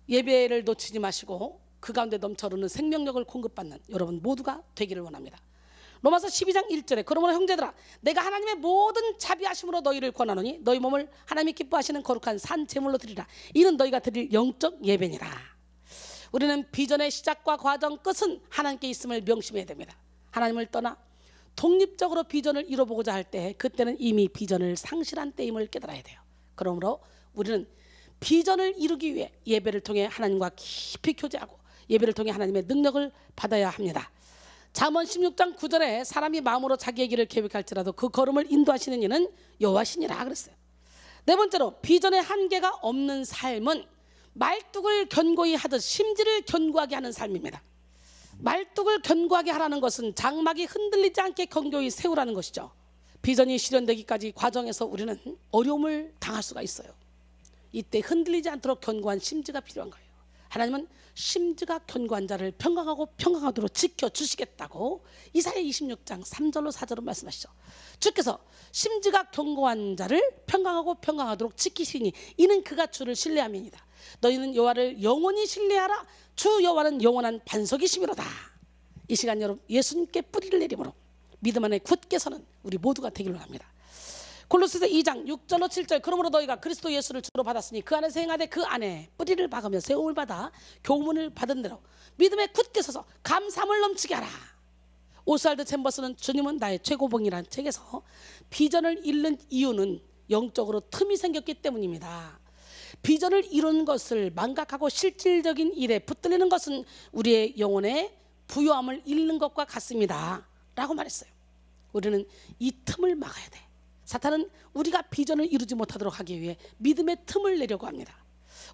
A: 예배를 놓치지 마시고 그 가운데 넘쳐흐르는 생명력을 공급받는 여러분 모두가 되기를 원합니다. 로마서 12장 1절에 그러므로 형제들아 내가 하나님의 모든 자비하심으로 너희를 권하노니 너희 몸을 하나님이 기뻐하시는 거룩한 산 제물로 드리라. 이는 너희가 드릴 영적 예배니라. 우리는 비전의 시작과 과정 끝은 하나님께 있음을 명심해야 됩니다. 하나님을 떠나 독립적으로 비전을 이뤄보고자 할 때 그때는 이미 비전을 상실한 때임을 깨달아야 돼요. 그러므로 우리는 비전을 이루기 위해 예배를 통해 하나님과 깊이 교제하고 예배를 통해 하나님의 능력을 받아야 합니다. 잠언 16장 9절에 사람이 마음으로 자기의 길을 계획할지라도 그 걸음을 인도하시는 이는 여호와시니라 그랬어요. 네 번째로, 비전의 한계가 없는 삶은 말뚝을 견고히 하듯 심지를 견고하게 하는 삶입니다. 말뚝을 견고하게 하라는 것은 장막이 흔들리지 않게 견고히 세우라는 것이죠. 비전이 실현되기까지 과정에서 우리는 어려움을 당할 수가 있어요. 이때 흔들리지 않도록 견고한 심지가 필요한 거예요. 하나님은 심지가 견고한 자를 평강하고 평강하도록 지켜주시겠다고 이사야 26장 3절로 4절로 말씀하시죠. 주께서 심지가 견고한 자를 평강하고 평강하도록 지키시니 이는 그가 주를 신뢰함이니이다. 너희는 여호와를 영원히 신뢰하라. 주 여호와는 영원한 반석이시미로다. 이 시간 여러분 예수님께 뿌리를 내림으로 믿음 안에 굳게 서는 우리 모두가 되기를 합니다. 골로새서 2장 6절로 7절 그러므로 너희가 그리스도 예수를 주로 받았으니 그 안에서 행하되 그 안에 뿌리를 박으며 세움을 받아 교훈을 받은 대로 믿음에 굳게 서서 감사함을 넘치게 하라. 오스왈드 챔버스는 주님은 나의 최고봉이라는 책에서 비전을 잃는 이유는 영적으로 틈이 생겼기 때문입니다. 비전을 이룬 것을 망각하고 실질적인 일에 붙들리는 것은 우리의 영혼의 부요함을 잃는 것과 같습니다 라고 말했어요. 우리는 이 틈을 막아야 돼. 사탄은 우리가 비전을 이루지 못하도록 하기 위해 믿음의 틈을 내려고 합니다.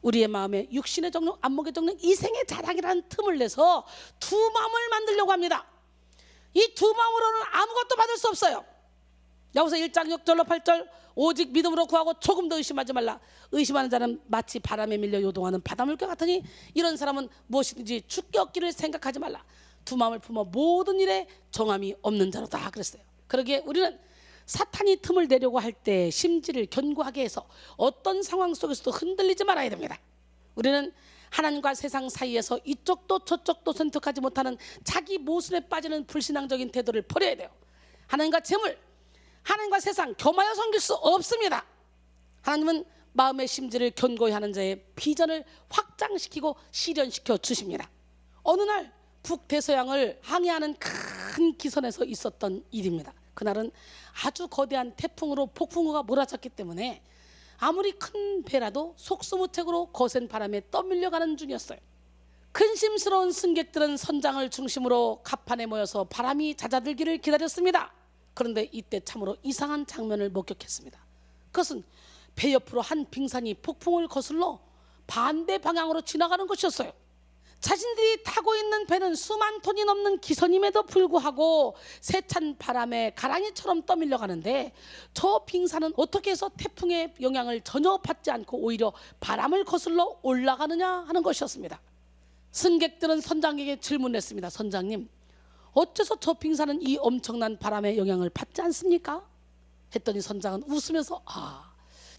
A: 우리의 마음에 육신의 정욕, 안목의 정욕, 이생의 자랑이라는 틈을 내서 두 마음을 만들려고 합니다. 이 두 마음으로는 아무것도 받을 수 없어요. 여기서 1장 6절로 8절, 오직 믿음으로 구하고 조금 더 의심하지 말라. 의심하는 자는 마치 바람에 밀려 요동하는 바닷물결 같으니 이런 사람은 무엇이든지 죽게 얻기를 생각하지 말라. 두 마음을 품어 모든 일에 정함이 없는 자로다 그랬어요. 그러기에 우리는 사탄이 틈을 내려고 할 때 심지를 견고하게 해서 어떤 상황 속에서도 흔들리지 말아야 됩니다. 우리는 하나님과 세상 사이에서 이쪽도 저쪽도 선택하지 못하는 자기 모순에 빠지는 불신앙적인 태도를 버려야 돼요. 하나님과 재물, 하나님과 세상 겸하여 섬길 수 없습니다. 하나님은 마음의 심지를 견고히 하는 자의 비전을 확장시키고 실현시켜 주십니다. 어느 날 북대서양을 항해하는 큰 기선에서 있었던 일입니다. 그날은 아주 거대한 태풍으로 폭풍우가 몰아쳤기 때문에 아무리 큰 배라도 속수무책으로 거센 바람에 떠밀려가는 중이었어요. 근심스러운 승객들은 선장을 중심으로 갑판에 모여서 바람이 잦아들기를 기다렸습니다. 그런데 이때 참으로 이상한 장면을 목격했습니다. 그것은 배 옆으로 한 빙산이 폭풍을 거슬러 반대 방향으로 지나가는 것이었어요. 자신들이 타고 있는 배는 수만 톤이 넘는 기선임에도 불구하고 세찬 바람에 가랑이처럼 떠밀려 가는데 저 빙산은 어떻게 해서 태풍의 영향을 전혀 받지 않고 오히려 바람을 거슬러 올라가느냐 하는 것이었습니다. 승객들은 선장에게 질문했습니다. 선장님, 어째서 저 빙산은 이 엄청난 바람의 영향을 받지 않습니까? 했더니 선장은 웃으면서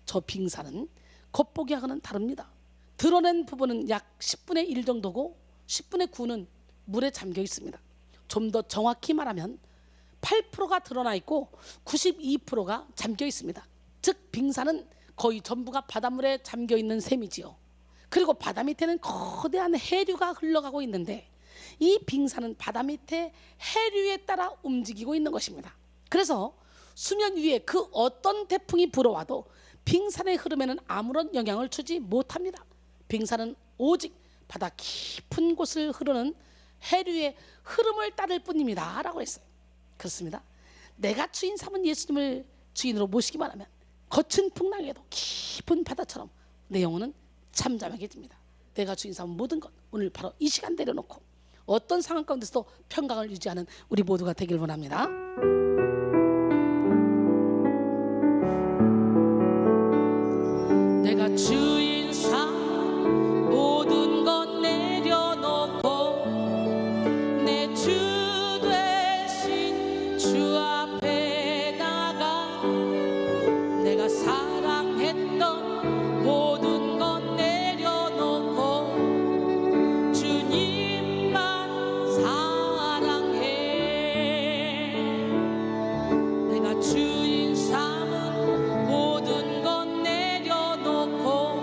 A: 저 빙산은 겉보기하고는 다릅니다. 드러낸 부분은 약 10분의 1 정도고 10분의 9는 물에 잠겨 있습니다. 좀 더 정확히 말하면 8%가 드러나 있고 92%가 잠겨 있습니다. 즉 빙산은 거의 전부가 바닷물에 잠겨 있는 셈이지요. 그리고 바다 밑에는 거대한 해류가 흘러가고 있는데 이 빙산은 바다 밑에 해류에 따라 움직이고 있는 것입니다. 그래서 수면 위에 그 어떤 태풍이 불어와도 빙산의 흐름에는 아무런 영향을 주지 못합니다. 빙산은 오직 바다 깊은 곳을 흐르는 해류의 흐름을 따를 뿐입니다 라고 했어요. 그렇습니다. 내가 주인 삼은 예수님을 주인으로 모시기만 하면 거친 풍랑에도 깊은 바다처럼 내 영혼은 잠잠하게 됩니다. 내가 주인 삼은 모든 것 오늘 바로 이 시간 내려놓고 어떤 상황 가운데서도 평강을 유지하는 우리 모두가 되길 원합니다. 내가 주인 삼 모든 것 내려놓고 내 주 되신 주 앞에 나가 내가 사랑했던 모든 것 내려놓고 주님만 사랑해. 내가 주인 삼은 모든 것 내려놓고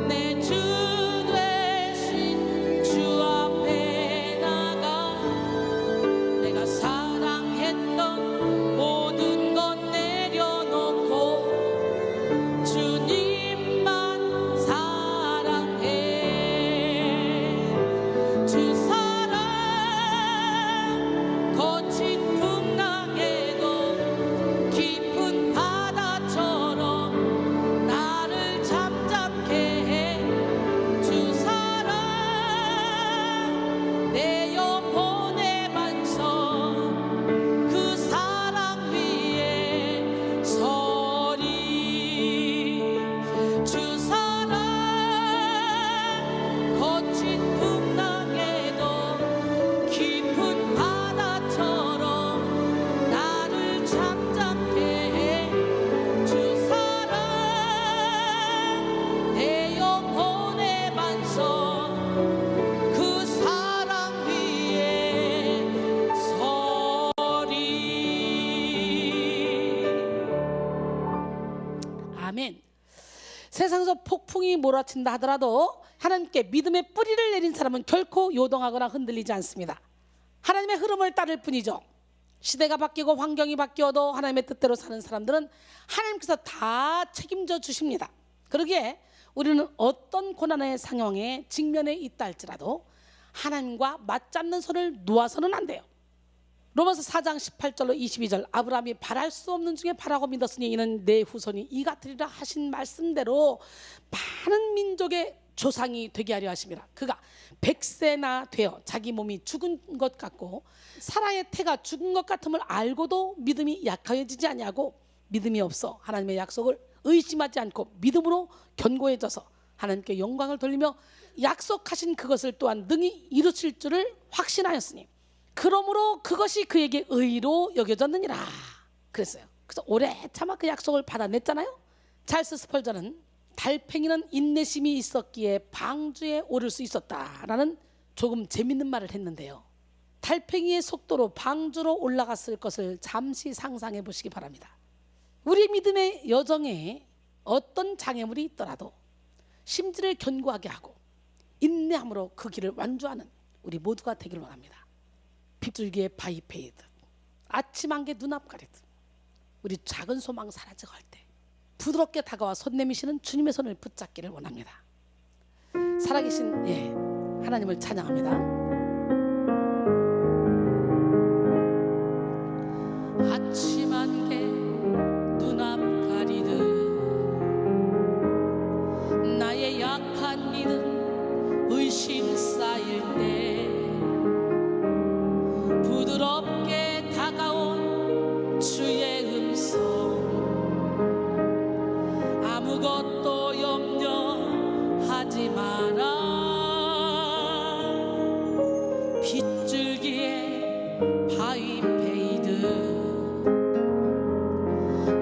A: 내 주 되신 주 앞에 나가 내가 사랑했던 모든 것 내려놓고 주님만 사랑해. 주 사랑 거친 풍랑에도 깊은 바다처럼 나를 잠잠케 해. 주 사랑 내 영혼의 반성 그 사랑 위에 서리. 주 사랑 거친 풍랑에도 깊은 바다처럼 나를 잠잠케 해. 주 사랑 내 영혼의 반성 그 사랑 위에 서리. 아멘. 세상에서 폭풍이 몰아친다 하더라도 하나님께 믿음의 뿌리를 내린 사람은 결코 요동하거나 흔들리지 않습니다. 하나님의 흐름을 따를 뿐이죠. 시대가 바뀌고 환경이 바뀌어도 하나님의 뜻대로 사는 사람들은 하나님께서 다 책임져 주십니다. 그러기에 우리는 어떤 고난의 상황에 직면해 있다 할지라도 하나님과 맞잡는 손을 놓아서는 안 돼요. 로마서 4장 18절로 22절 아브라함이 바랄 수 없는 중에 바라고 믿었으니 이는 내 후손이 이 같으리라 하신 말씀대로 많은 민족의 조상이 되게 하려 하심이라. 그가 100세나 되어 자기 몸이 죽은 것 같고 사라의 태가 죽은 것 같음을 알고도 믿음이 약해지지 아니하고 믿음이 없어 하나님의 약속을 의심하지 않고 믿음으로 견고해져서 하나님께 영광을 돌리며 약속하신 그것을 또한 능히 이루실 줄을 확신하였으니 그러므로 그것이 그에게 의로 여겨졌느니라 그랬어요. 그래서 오래 참아 그 약속을 받아냈잖아요. 찰스 스펄전은 달팽이는 인내심이 있었기에 방주에 오를 수 있었다라는 조금 재밌는 말을 했는데요. 달팽이의 속도로 방주로 올라갔을 것을 잠시 상상해 보시기 바랍니다. 우리 믿음의 여정에 어떤 장애물이 있더라도 심지를 견고하게 하고 인내함으로 그 길을 완주하는 우리 모두가 되기를 원합니다. 빗줄기에 바위 패이듯 아침 안개 눈앞 가리듯 우리 작은 소망 사라져갈 때 부드럽게 다가와 손 내미시는 주님의 손을 붙잡기를 원합니다. 살아계신 하나님을 찬양합니다. 아침 안개 눈앞 가리듯 나의 약한 믿음 의심 쌓일 때 부드럽게 다가온 주의 음성 아무것도 염려하지 마라. 빗줄기에 바위 패이듯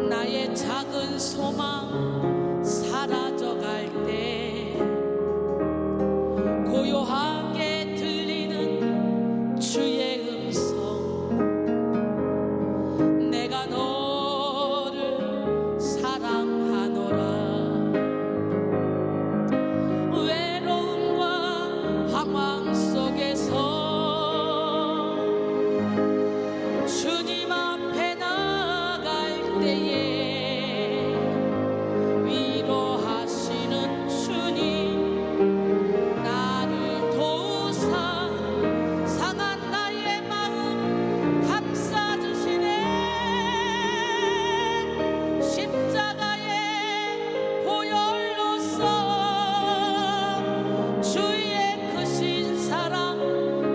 A: 나의 작은 소망 사라져갈 때 고요하게 들리는 주의 음성 내가 너를 사랑하노라. 외로움과 방황 속에서 주님 앞에 나갈 때에 위로하시는 주님 나를 도우사 상한 나의 마음 감싸주시네. 십자가의 보혈로서 주의 크신 사랑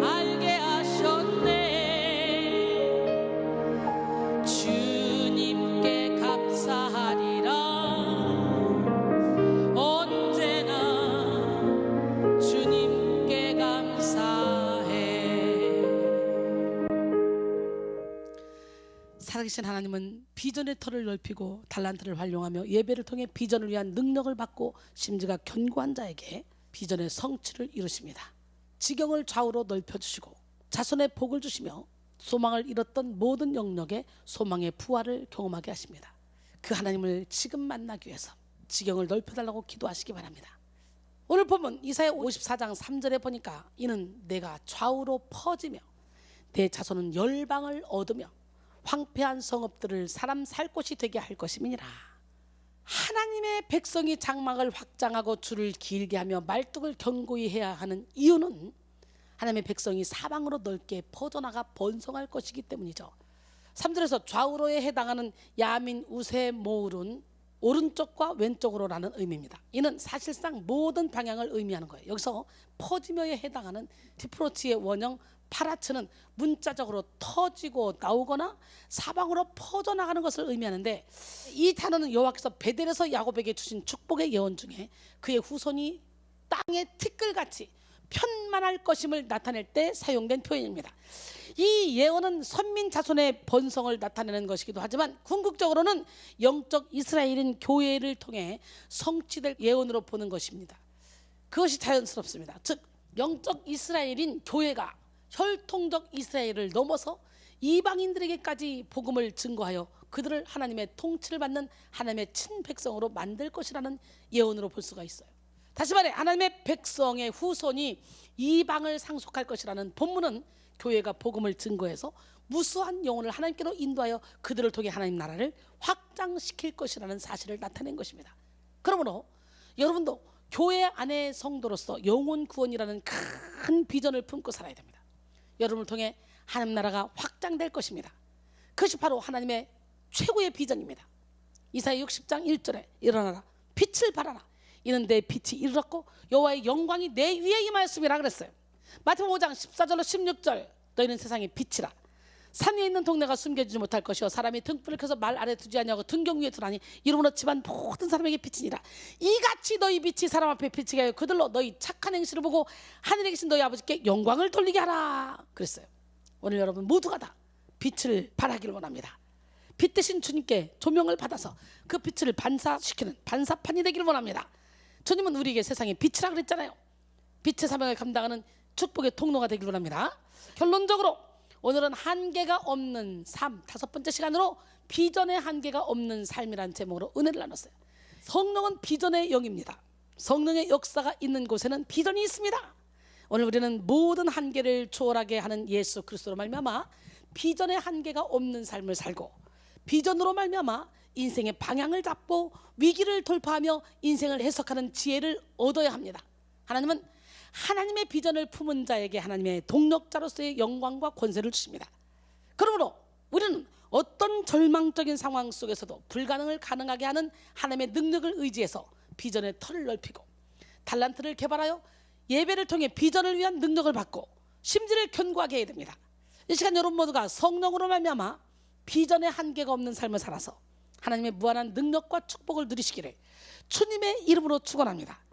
A: 알게 하셨네. 주님께 감사하리라. 언제나 주님께 감사해. 살아계신 하나님은 비전의 터를 넓히고 달란트를 활용하며 예배를 통해 비전을 위한 능력을 받고 심지가 견고한 자에게 비전의 성취를 이루십니다. 지경을 좌우로 넓혀주시고 자손의 복을 주시며 소망을 잃었던 모든 영역에 소망의 부활을 경험하게 하십니다. 그 하나님을 지금 만나기 위해서 지경을 넓혀달라고 기도하시기 바랍니다. 오늘 보면 이사야 54장 3절에 보니까 이는 내가 좌우로 퍼지며 내 자손은 열방을 얻으며 황폐한 성읍들을 사람 살 곳이 되게 할 것임이니라. 하나님의 백성이 장막을 확장하고 줄을 길게 하며 말뚝을 견고히 해야 하는 이유는 하나님의 백성이 사방으로 넓게 퍼져나가 번성할 것이기 때문이죠. 3절에서 좌우로에 해당하는 야민, 우세, 모울은 오른쪽과 왼쪽으로라는 의미입니다. 이는 사실상 모든 방향을 의미하는 거예요. 여기서 퍼지며에 해당하는 디프로치의 원형 파라츠는 문자적으로 터지고 나오거나 사방으로 퍼져나가는 것을 의미하는데, 이 단어는 여호와께서 베델에서 야곱에게 주신 축복의 예언 중에 그의 후손이 땅의 티끌같이 편만할 것임을 나타낼 때 사용된 표현입니다. 이 예언은 선민 자손의 번성을 나타내는 것이기도 하지만 궁극적으로는 영적 이스라엘인 교회를 통해 성취될 예언으로 보는 것입니다. 그것이 자연스럽습니다. 즉 영적 이스라엘인 교회가 혈통적 이스라엘을 넘어서 이방인들에게까지 복음을 증거하여 그들을 하나님의 통치를 받는 하나님의 친백성으로 만들 것이라는 예언으로 볼 수가 있어요. 다시 말해 하나님의 백성의 후손이 이방을 상속할 것이라는 본문은 교회가 복음을 증거해서 무수한 영혼을 하나님께로 인도하여 그들을 통해 하나님 나라를 확장시킬 것이라는 사실을 나타낸 것입니다. 그러므로 여러분도 교회 안의 성도로서 영혼 구원이라는 큰 비전을 품고 살아야 됩니다. 여러분을 통해 하나님 나라가 확장될 것입니다. 그것이 바로 하나님의 최고의 비전입니다. 이사야 60장 1절에 일어나라 빛을 발하라 이는 내 빛이 이르렀고 여호와의 영광이 내 위에 임하였음이라 그랬어요. 마태복음 5장 14절로 16절 너희는 세상의 빛이라 산 위에 있는 동네가 숨겨지지 못할 것이요 사람이 등불을 켜서 말 아래 두지 아니하고 등경 위에 두라니 이름으로 집안 모든 사람에게 빛이니라. 이같이 너희 빛이 사람 앞에 비치게 하여 그들로 너희 착한 행실을 보고 하늘에 계신 너희 아버지께 영광을 돌리게 하라 그랬어요. 오늘 여러분 모두가 다 빛을 발하기를 원합니다. 빛 대신 주님께 조명을 받아서 그 빛을 반사시키는 반사판이 되기를 원합니다. 주님은 우리에게 세상의 빛이라 그랬잖아요. 빛의 사명을 감당하는 축복의 통로가 되기를 원합니다. 결론적으로 오늘은 한계가 없는 삶 5번째 시간으로 비전의 한계가 없는 삶이라는 제목으로 은혜를 나눴어요. 성령은 비전의 영입니다. 성령의 역사가 있는 곳에는 비전이 있습니다. 오늘 우리는 모든 한계를 초월하게 하는 예수 그리스도로 말미암아 비전의 한계가 없는 삶을 살고 비전으로 말미암아 인생의 방향을 잡고 위기를 돌파하며 인생을 해석하는 지혜를 얻어야 합니다. 하나님은 하나님의 비전을 품은 자에게 하나님의 동력자로서의 영광과 권세를 주십니다. 그러므로 우리는 어떤 절망적인 상황 속에서도 불가능을 가능하게 하는 하나님의 능력을 의지해서 비전의 털을 넓히고 달란트를 개발하여 예배를 통해 비전을 위한 능력을 받고 심지를 견고하게 해야 됩니다. 이 시간 여러분 모두가 성령으로 말미암아 비전의 한계가 없는 삶을 살아서 하나님의 무한한 능력과 축복을 누리시기를 주님의 이름으로 축원합니다.